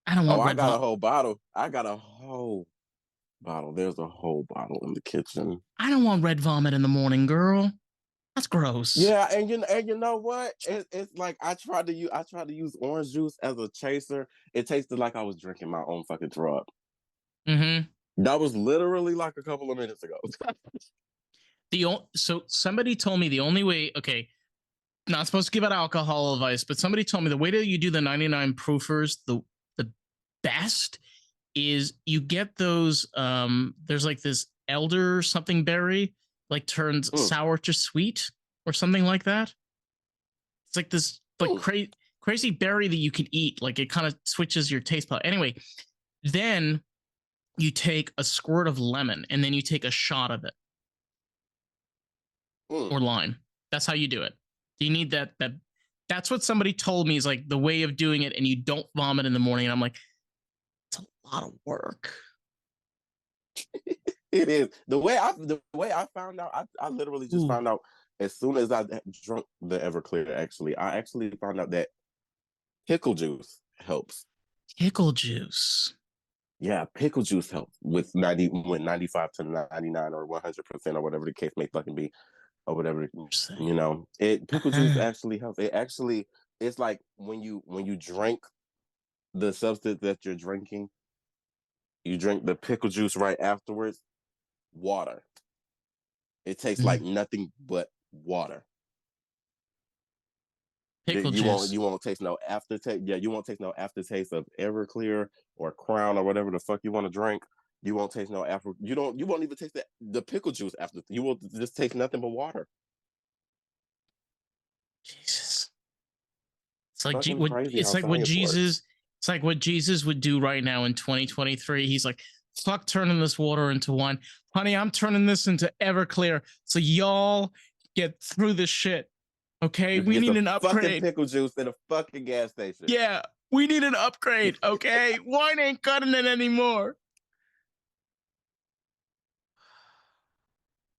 I don't want
I
red
got a
vomit.
whole bottle. I got a whole bottle. There's a whole bottle in the kitchen.
I don't want red vomit in the morning, girl. That's gross.
Yeah, and you know what? It's like I tried to use orange juice as a chaser. It tasted like I was drinking my own fucking drug.
Mm-hmm.
That was literally like a couple of minutes ago.
So somebody told me the only way, okay, not supposed to give out alcohol advice, but somebody told me the way that you do the 99 proofers, the best is you get those there's like this elder something berry, like turns sour to sweet or something like that. It's like this like crazy berry that you can eat, like it kind of switches your taste palette. Anyway, then you take a squirt of lemon and then you take a shot of it or lime. That's how you do it. You need that's what somebody told me is like the way of doing it, and you don't vomit in the morning. And I'm like, it's a lot of work.
It is the way I found out. I literally just found out as soon as I drunk the Everclear. I actually found out that pickle juice helps.
Pickle juice.
Yeah, pickle juice helps with 95 to 99 or 100% or whatever the case may fucking be, or whatever. You know, pickle juice actually helps. It's like when you drink the substance that you're drinking, you drink the pickle juice right afterwards. Water. It tastes like nothing but water.
Pickle
You
juice.
won't taste no aftertaste. Yeah, you won't taste no aftertaste of Everclear or Crown or whatever the fuck you want to drink. You won't taste no after. You won't even taste the pickle juice after. You will just taste nothing but water.
Jesus. It's like
Fucking crazy
it's
how
like what
science
Jesus.
works.
It's like what Jesus would do right now in 2023. He's like, "Fuck turning this water into wine, honey. I'm turning this into Everclear, so y'all get through this shit. Okay,
You can
we
get
need
some
an
fucking
upgrade.
pickle juice at a fucking gas station.
Yeah, we need an upgrade. Okay, wine ain't cutting it anymore."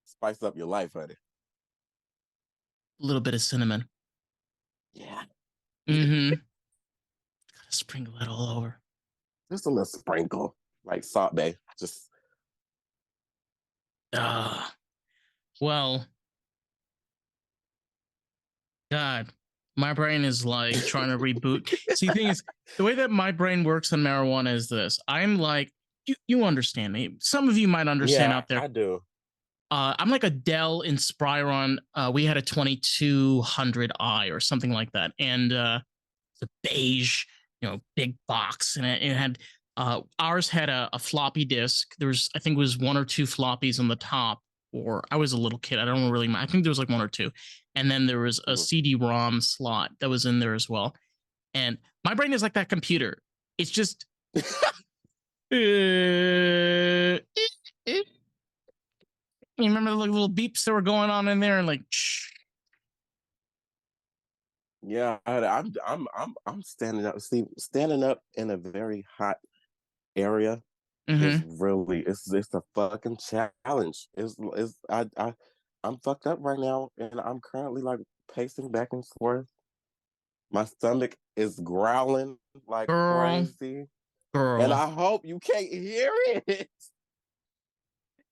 Spice up your life, honey.
A little bit of cinnamon.
Yeah.
Mm-hmm. Gotta sprinkle it all over.
Just a little sprinkle, like Salt Bay. Just.
Well, God, my brain is like trying to reboot. See, the thing is, the way that my brain works on marijuana is this. I'm like, you understand me. Some of you might understand
Yeah,
out there.
I do.
I'm like a Dell Inspiron. We had a 2200i or something like that, and it's a beige, big box, and it had ours had a floppy disk. There was, I think, it was one or two floppies on the top, or I was a little kid. I don't really. I think there was like one or two, and then there was a CD-ROM slot that was in there as well. And my brain is like that computer. It's just. You remember the little beeps that were going on in there, and like.
Yeah, I'm standing up. See, standing up in a very hot area is really it's a fucking challenge. I'm fucked up right now, and I'm currently like pacing back and forth. My stomach is growling like
Girl,
crazy, and
girl.
I hope you can't hear it.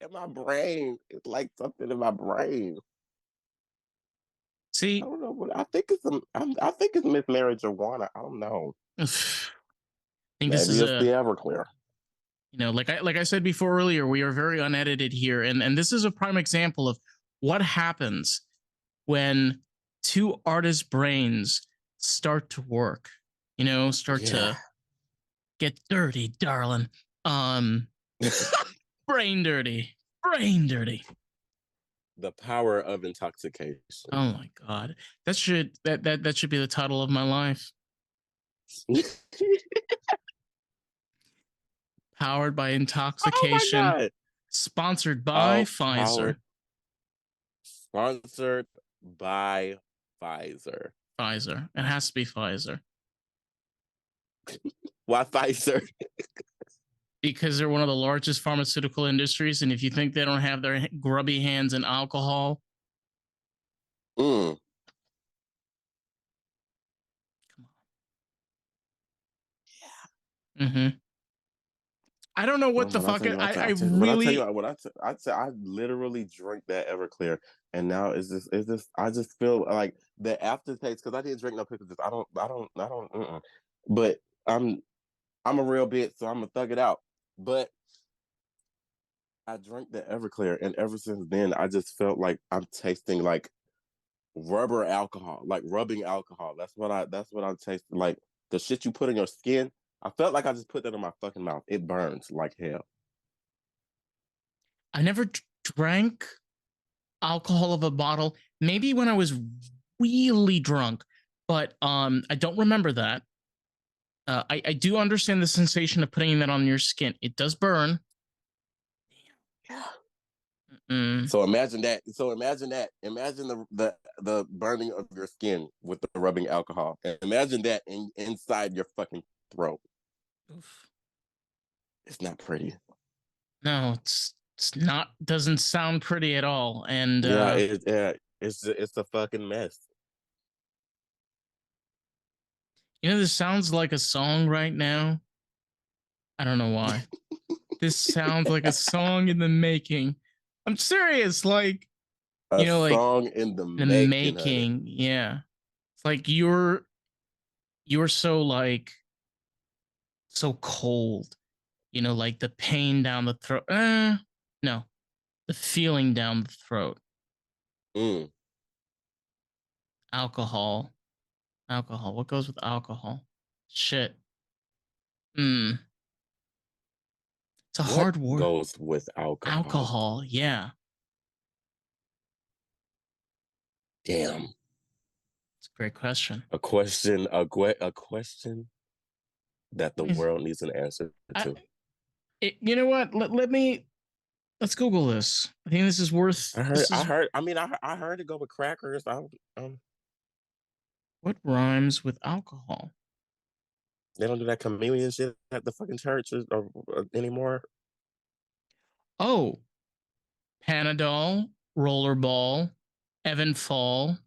In my brain, it's like something in my brain. I
See,
don't know what I think I think it's mismarriage or Juana. I don't know.
I think this
Maybe
is
it's the
a,
Everclear.
like I said before earlier, we are very unedited here, and this is a prime example of what happens when two artists' brains start to work. Start to get dirty, darling. Brain dirty, brain dirty.
The power of intoxication.
Oh my god, that should be the title of my life. Powered by intoxication.
Oh my god!
Sponsored by Pfizer.
Sponsored by Pfizer.
Pfizer. It has to be Pfizer.
Why Pfizer?
Because they're one of the largest pharmaceutical industries, and if you think they don't have their grubby hands in alcohol,
come
on. Yeah. I don't know what the fuck. I really.
I literally drink that Everclear, and now I just feel like the aftertaste because I didn't drink no pickle juice. I don't. But I'm a real bitch, so I'm gonna thug it out. But I drank the Everclear, and ever since then, I just felt like I'm tasting like rubber alcohol, like rubbing alcohol. That's what I'm tasting. Like the shit you put in your skin. I felt like I just put that in my fucking mouth. It burns like hell.
I never drank alcohol of a bottle. Maybe when I was really drunk, but I don't remember that. I do understand the sensation of putting that on your skin. It does burn.
Yeah. So imagine that. Imagine the burning of your skin with the rubbing alcohol. And imagine that inside your fucking throat. Oof. It's not pretty.
No, it's not. Doesn't sound pretty at all. And
it's a fucking mess.
This sounds like a song right now. I don't know why. This sounds like a song in the making. I'm serious. Like,
a song in the making.
Yeah. It's like you're so like so cold. Like the pain down the throat. No. the feeling down the throat.
Mm.
Alcohol. Alcohol. What goes with alcohol? Shit. Hmm. It's a
What
hard word.
goes with alcohol?
Alcohol. Yeah.
Damn.
It's a great question.
A question. A question that the world needs an answer to.
You know what? Let's Google this. I think this is worth.
I
This is
heard. I mean, I heard it go with crackers.
what rhymes with alcohol.
They don't do that chameleon shit at the fucking church anymore.
Oh, Panadol, Rollerball, Evan Fall,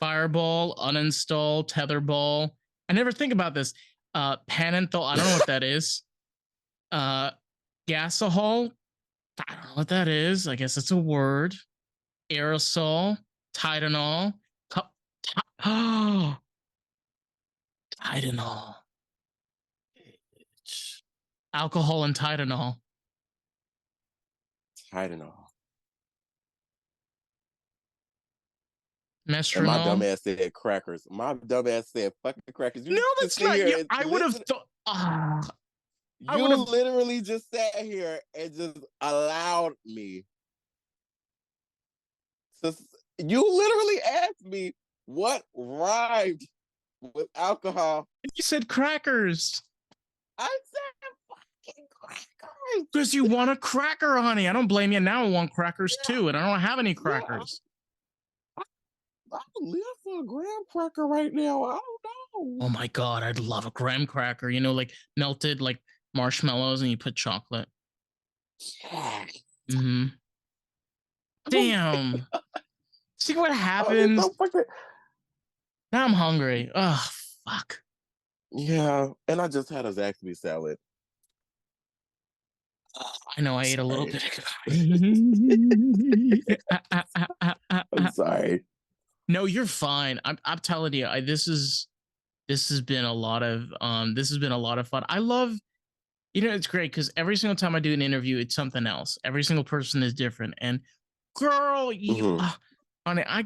Fireball, Uninstall, Tetherball. I never think about this. Panenthol. I don't know what that is. Gasohol. I don't know what that is. I guess it's a word. Aerosol, Tylenol, Tylenol, alcohol and Tylenol.
Tylenol.
Mestranol.
And my dumb ass said crackers. My dumb ass said fucking crackers.
You no, that's not. Yeah, I would have thought.
You literally just sat here and just allowed me to. You literally asked me what rhymed with alcohol.
You said crackers.
I said fucking crackers.
Because you want a cracker, honey. I don't blame you. Now I want crackers too, and I don't have any crackers.
I live for a graham cracker right now. I don't know.
Oh my god, I'd love a graham cracker. You know, like melted like marshmallows, and you put chocolate.
Yeah.
Mm-hmm. Damn. See what happens. Now I'm hungry. Oh fuck.
Yeah, and I just had a Zaxby salad.
I know I ate a little bit.
I'm sorry.
No, you're fine. I'm telling you, this has been a lot of fun. I love, it's great because every single time I do an interview, it's something else. Every single person is different. And girl, you honey, I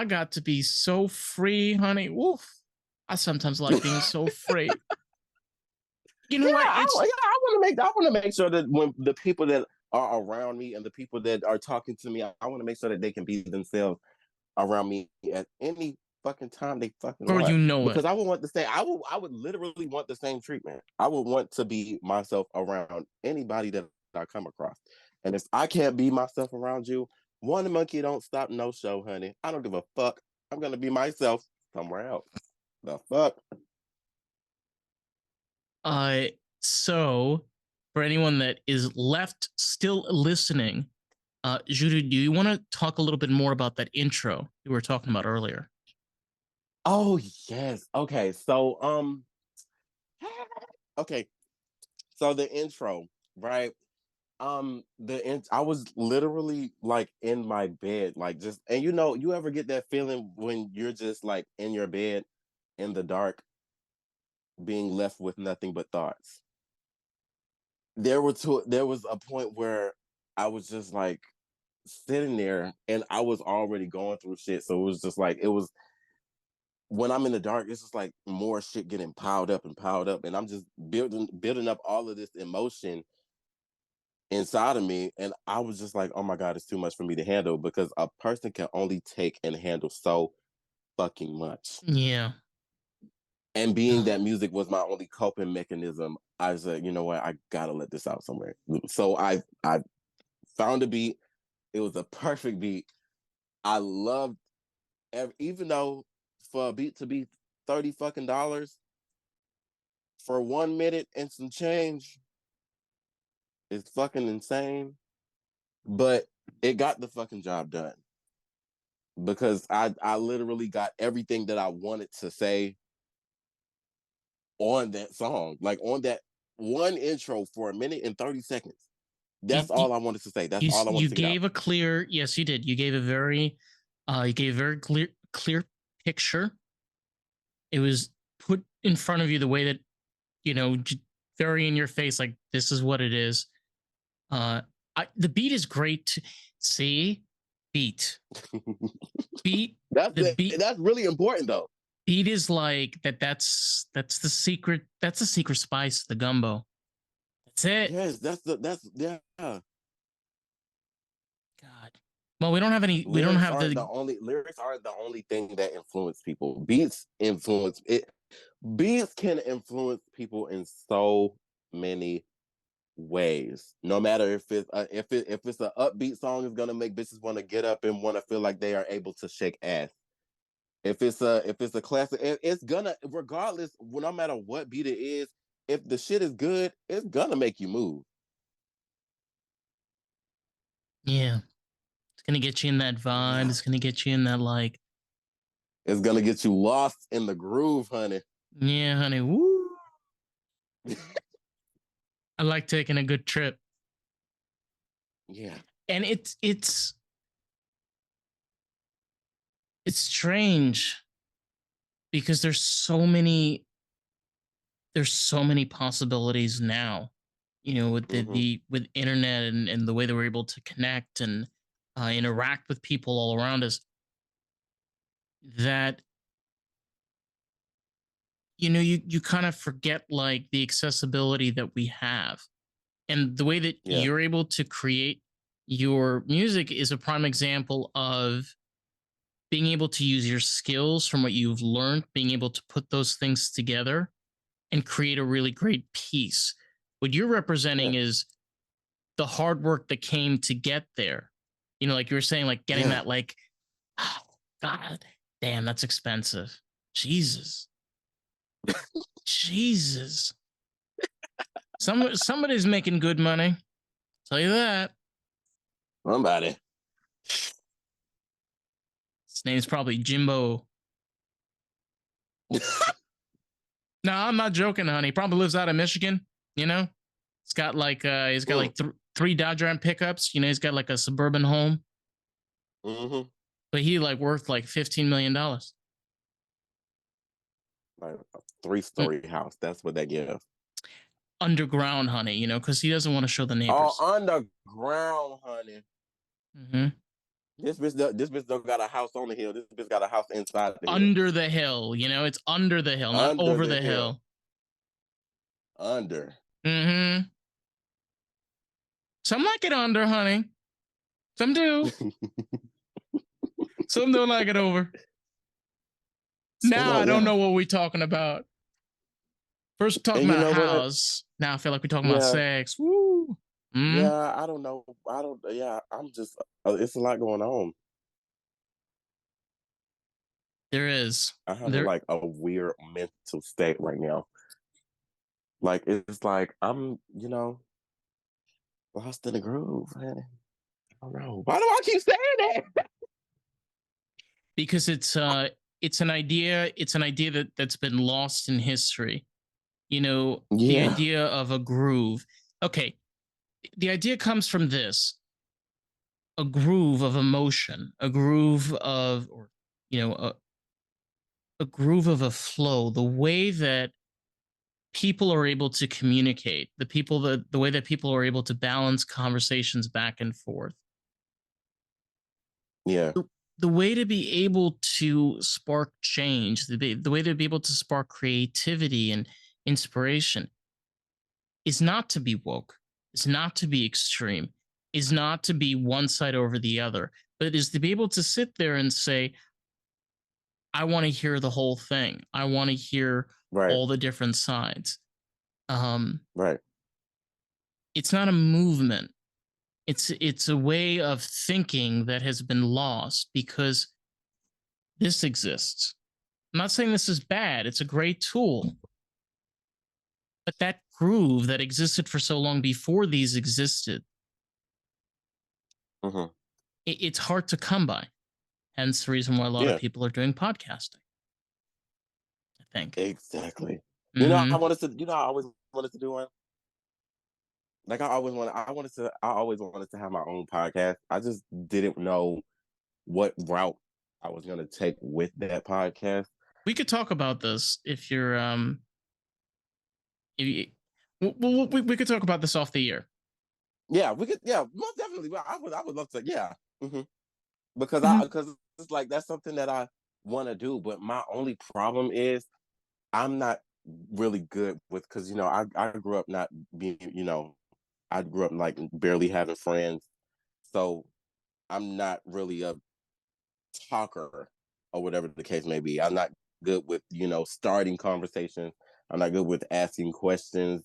got to be so free, honey. Woof. I sometimes like being so free. You know what?
I want to make sure that when the people that are around me and the people that are talking to me, I want to make sure that they can be themselves around me at any fucking time they fucking want.
You know
because
it.
I would want to say I would literally want the same treatment. I would want to be myself around anybody that I come across. And if I can't be myself around you, one monkey don't stop no show, honey. I don't give a fuck. I'm gonna be myself somewhere else. The fuck.
So for anyone that is left still listening, Juju, do you want to talk a little bit more about that intro you were talking about earlier?
Oh yes. Okay. So okay. So the intro, right? I was literally like in my bed, like just, and you ever get that feeling when you're just like in your bed in the dark, being left with nothing but thoughts. There was a point where I was just like sitting there and I was already going through shit. So it was just like, it was, when I'm in the dark, it's just like more shit getting piled up, and I'm just building up all of this emotion inside of me. And I was just like, oh my god, it's too much for me to handle, because a person can only take and handle so fucking much.
Yeah.
And being that music was my only coping mechanism, I said, you know what, I gotta let this out somewhere. So I found a beat. It was a perfect beat. I loved even though for a beat to be $30 fucking for 1 minute and some change is fucking insane. But it got the fucking job done, because I literally got everything that I wanted to say on that song, like on that one intro for 1:30. That's all I wanted to say. That's all I wanted to get out.
You gave a clear, yes, you did. You gave a very clear picture. It was put in front of you the way that, very in your face, like this is what it is. The beat is great. See, beat, beat.
That's really important though.
Beat is like that. That's the secret. That's the secret spice. The gumbo. That's it.
Yes, that's yeah.
God. Well, we don't have any. We don't
Lyrics
have
aren't
the.
the only lyrics aren't the only thing that influence people. Beats influence it. Beats can influence people in so many ways. No matter if it's an upbeat song, is gonna make bitches want to get up and want to feel like they are able to shake ass. If it's a classic, it's gonna, regardless, no matter what beat it is, if the shit is good, it's gonna make you move.
Yeah, it's gonna get you in that vibe.
Yeah.
It's gonna get you in that like.
It's gonna get you lost in the groove, honey.
Yeah, honey. Woo. I like taking a good trip.
Yeah.
And it's strange because there's so many possibilities now, with the with internet and the way that we're able to connect and interact with people all around us, that you kind of forget like the accessibility that we have, and the way that
Yeah.
you're able to create your music is a prime example of being able to use your skills from what you've learned, being able to put those things together and create a really great piece. What you're representing
Yeah.
is the hard work that came to get there. Like you were saying, like getting
Yeah.
that, like, oh, God damn, that's expensive. Jesus. Jesus. Somebody's making good money. Tell you that.
Somebody.
His name's probably Jimbo. No, I'm not joking, honey. He probably lives out of Michigan, He's got like three Dodge Ram pickups. He's got like a suburban home.
Mm-hmm.
But he like worth like $15 million.
Like a 3-story house. That's what they give.
Underground, honey, because he doesn't want to show the
Oh,
neighbors.
underground, honey.
Mm-hmm.
This bitch don't got a house on the hill. This bitch got a house inside the hill.
Under the hill, it's under the hill, not
Under
over
the
the hill.
Under.
Mm-hmm. Some like it under, honey. Some do. Some don't like it over. Now I don't know what we're talking about. First we're talking about a house. Now I feel like we're talking about sex. Woo.
Mm. Yeah, I don't know. I'm just, it's a lot going on.
There is.
I have like a weird mental state right now. Like, it's like, I'm, lost in the groove, man. I don't know. Why do I keep saying that?
Because it's an idea that's been lost in history. The idea of a groove. Okay. The idea comes from this: a groove of emotion, a groove of, or, a groove of a flow, the way that people are able to communicate, the way that people are able to balance conversations back and forth.
Yeah.
The way to be able to spark change, the way to be able to spark creativity and inspiration is not to be woke, is not to be extreme, is not to be one side over the other, but is to be able to sit there and say, I want to hear the whole thing. I want to hear all the different sides.
Right.
It's not a movement. It's a way of thinking that has been lost because this exists. I'm not saying this is bad. It's a great tool. But that groove that existed for so long before these existed, it's hard to come by. Hence the reason why a lot of people are doing podcasting, I think.
Exactly.
Mm-hmm.
I always wanted to do one. Like I always wanted to have my own podcast. I just didn't know what route I was going to take with that podcast.
We could talk about this if you're we could talk about this off the air.
Yeah, we could. Yeah, most definitely. But I would love to. Yeah, because
Mhm.
because it's like that's something that I want to do. But my only problem is I'm not really good with because I grew up not being I grew up like barely having friends, so I'm not really a talker or whatever the case may be. I'm not good with starting conversations. I'm not good with asking questions.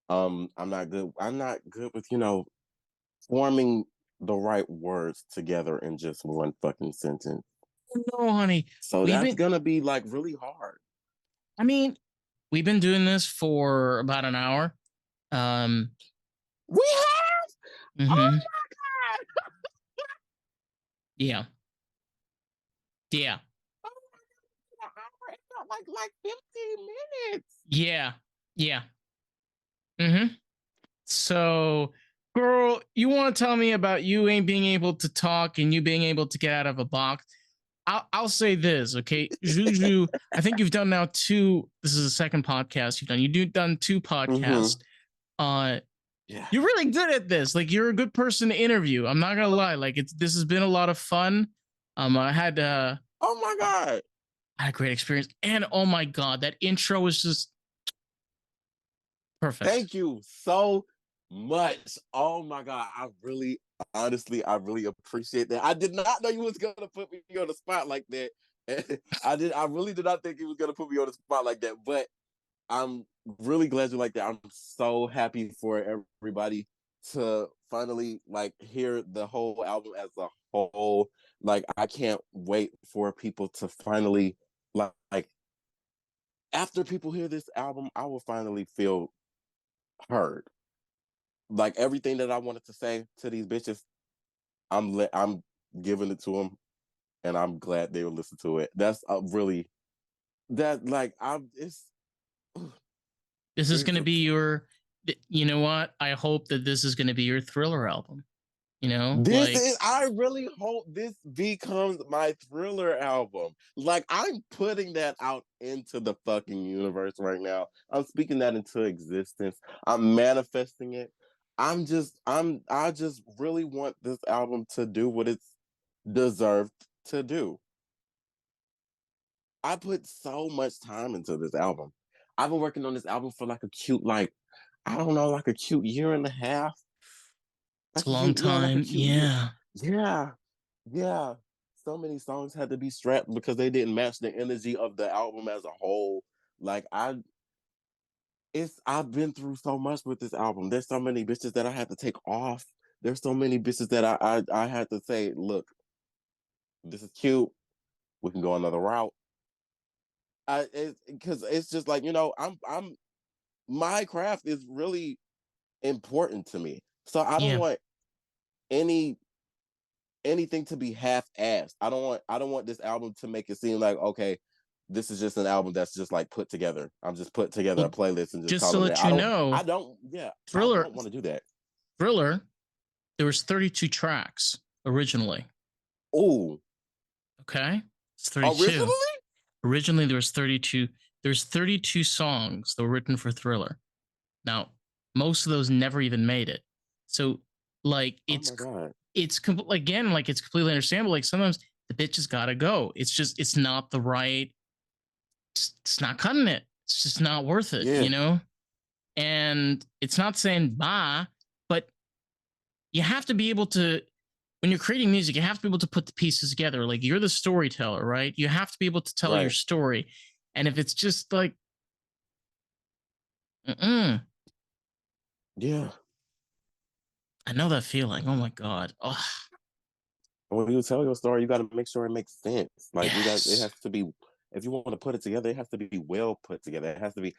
I'm not good. I'm not good with forming the right words together in just one fucking sentence.
No, honey,
So
we've
that's
been.
gonna be like really hard.
I mean, we've been doing this for about an hour. Um.
We have. Oh
Mhm.
my god.
Yeah. Yeah.
Oh my god. An hour. It felt like 15 minutes.
Yeah. Yeah. Mm-hmm. So, girl, you want to tell me about you ain't being able to talk and you being able to get out of a box? I'll say this, okay, Juju. I think you've done now two. This is the second podcast you've done. You've done two podcasts.
Mm-hmm.
Uh,
Yeah.
you're really good at this. Like, you're a good person to interview. I'm not gonna lie. Like, this has been a lot of fun. I had
Oh my god.
I had a great experience, and oh my god, that intro was just perfect.
Thank you so much. Oh my god. I really appreciate that. I did not know you was gonna put me on the spot like that. I really did not think you was gonna put me on the spot like that. But I'm really glad you like that. I'm so happy for everybody to finally like hear the whole album as a whole. Like I can't wait for people to finally like after people hear this album, I will finally feel heard. Like everything that I wanted to say to these bitches, I'm giving it to them, and I'm glad they will listen to it. That's really that like I'm
This is
it's
gonna be your. You know what? I hope that this is gonna be your Thriller album. You know,
this
like
is I really hope this becomes my Thriller album. Like I'm putting that out into the fucking universe right now. I'm speaking that into existence. I'm manifesting it. I just really want this album to do what it's deserved to do. I put so much time into this album. I've been working on this album for like a cute, like, I don't know, like a cute year and a half.
it's
Like
a
a
long
cute, yeah, like a
time.
cute year.
Yeah.
Yeah, yeah. So many songs had to be strapped because they didn't match the energy of the album as a whole. Like I've been through so much with this album. There's so many bitches that I had to take off. There's so many bitches that I had to say, look, this is cute. We can go another route. Because it's just like I'm my craft is really important to me. So I don't
Yeah.
want any anything to be half-assed. I don't want this album to make it seem like okay, this is just an album that's just like put together. I'm just put together a
Well,
playlist and just
just to
calling it.
let you know,
I
Thriller,
don't want to do that.
Thriller, there was 32 tracks originally.
Oh,
Okay, it's 32.
originally?
Originally, there was 32. There's 32 songs that were written for Thriller. Now, most of those never even made it. So, like,
Oh my god.
again, like it's completely understandable. Like sometimes the bitch has got to go. It's not the right. It's not cutting it. It's just not worth it.
Yeah,
And it's not saying bye, but you have to be able to when you're creating music, you have to be able to put the pieces together. Like you're the storyteller, right? You have to be able to tell your
right.
story. And if it's just like, mm-mm,
Yeah.
I know that feeling. Oh my god. Oh,
When you tell your story, you got to make sure it makes sense. Like it
yes.
has to be. If you want to put it together, it has to be well put together. It has to be.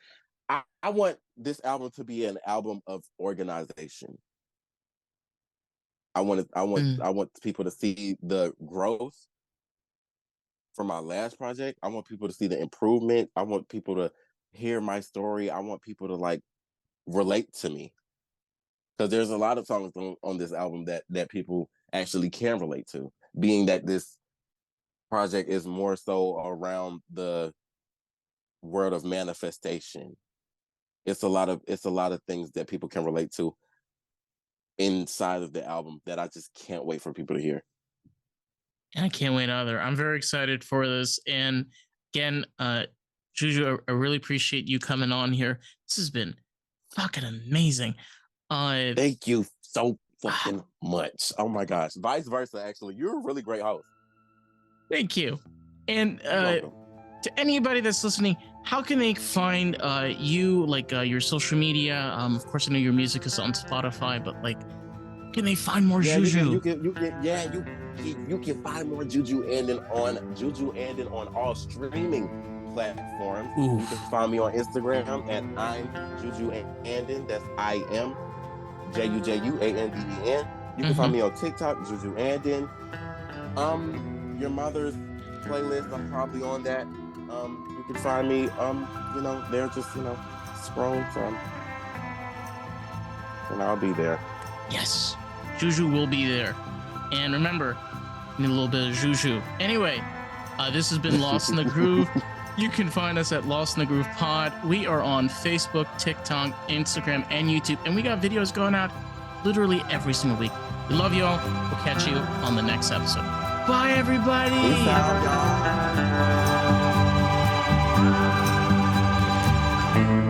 I want this album to be an album of organization.
Mm.
I want people to see the growth from my last project. I want people to see the improvement. I want people to hear my story. I want people to like relate to me because there's a lot of songs on this album that people actually can relate to. Being that this project is more so around the world of manifestation. It's a lot of things that people can relate to. inside of the album that I just can't wait for people to hear.
And I can't wait either. I'm very excited for this. And again, Juju, I really appreciate you coming on here. This has been fucking amazing.
Thank you so fucking much. Oh my gosh. Vice versa, actually. You're a really great host.
Thank you. And to anybody that's listening, how can they find you, like your social media? Of course, I know your music is on Spotify, but like, can they find more Juju?
You can find more Juju Anden on all streaming platforms.
Oof.
You can find me on Instagram at I'm Juju Anden. That's IM JUJUANDEN. You can find me on TikTok, Juju Anden. Your mother's playlist, I'm probably on that. You can find me, they're just, scrolling from, and I'll be there.
Yes, Juju will be there. And remember, need a little bit of Juju. Anyway, this has been Lost in the Groove. You can find us at Lost in the Groove Pod. We are on Facebook, TikTok, Instagram, and YouTube. And we got videos going out literally every single week. We love you all. We'll catch you on the next episode. Bye, everybody.
Peace out, y'all.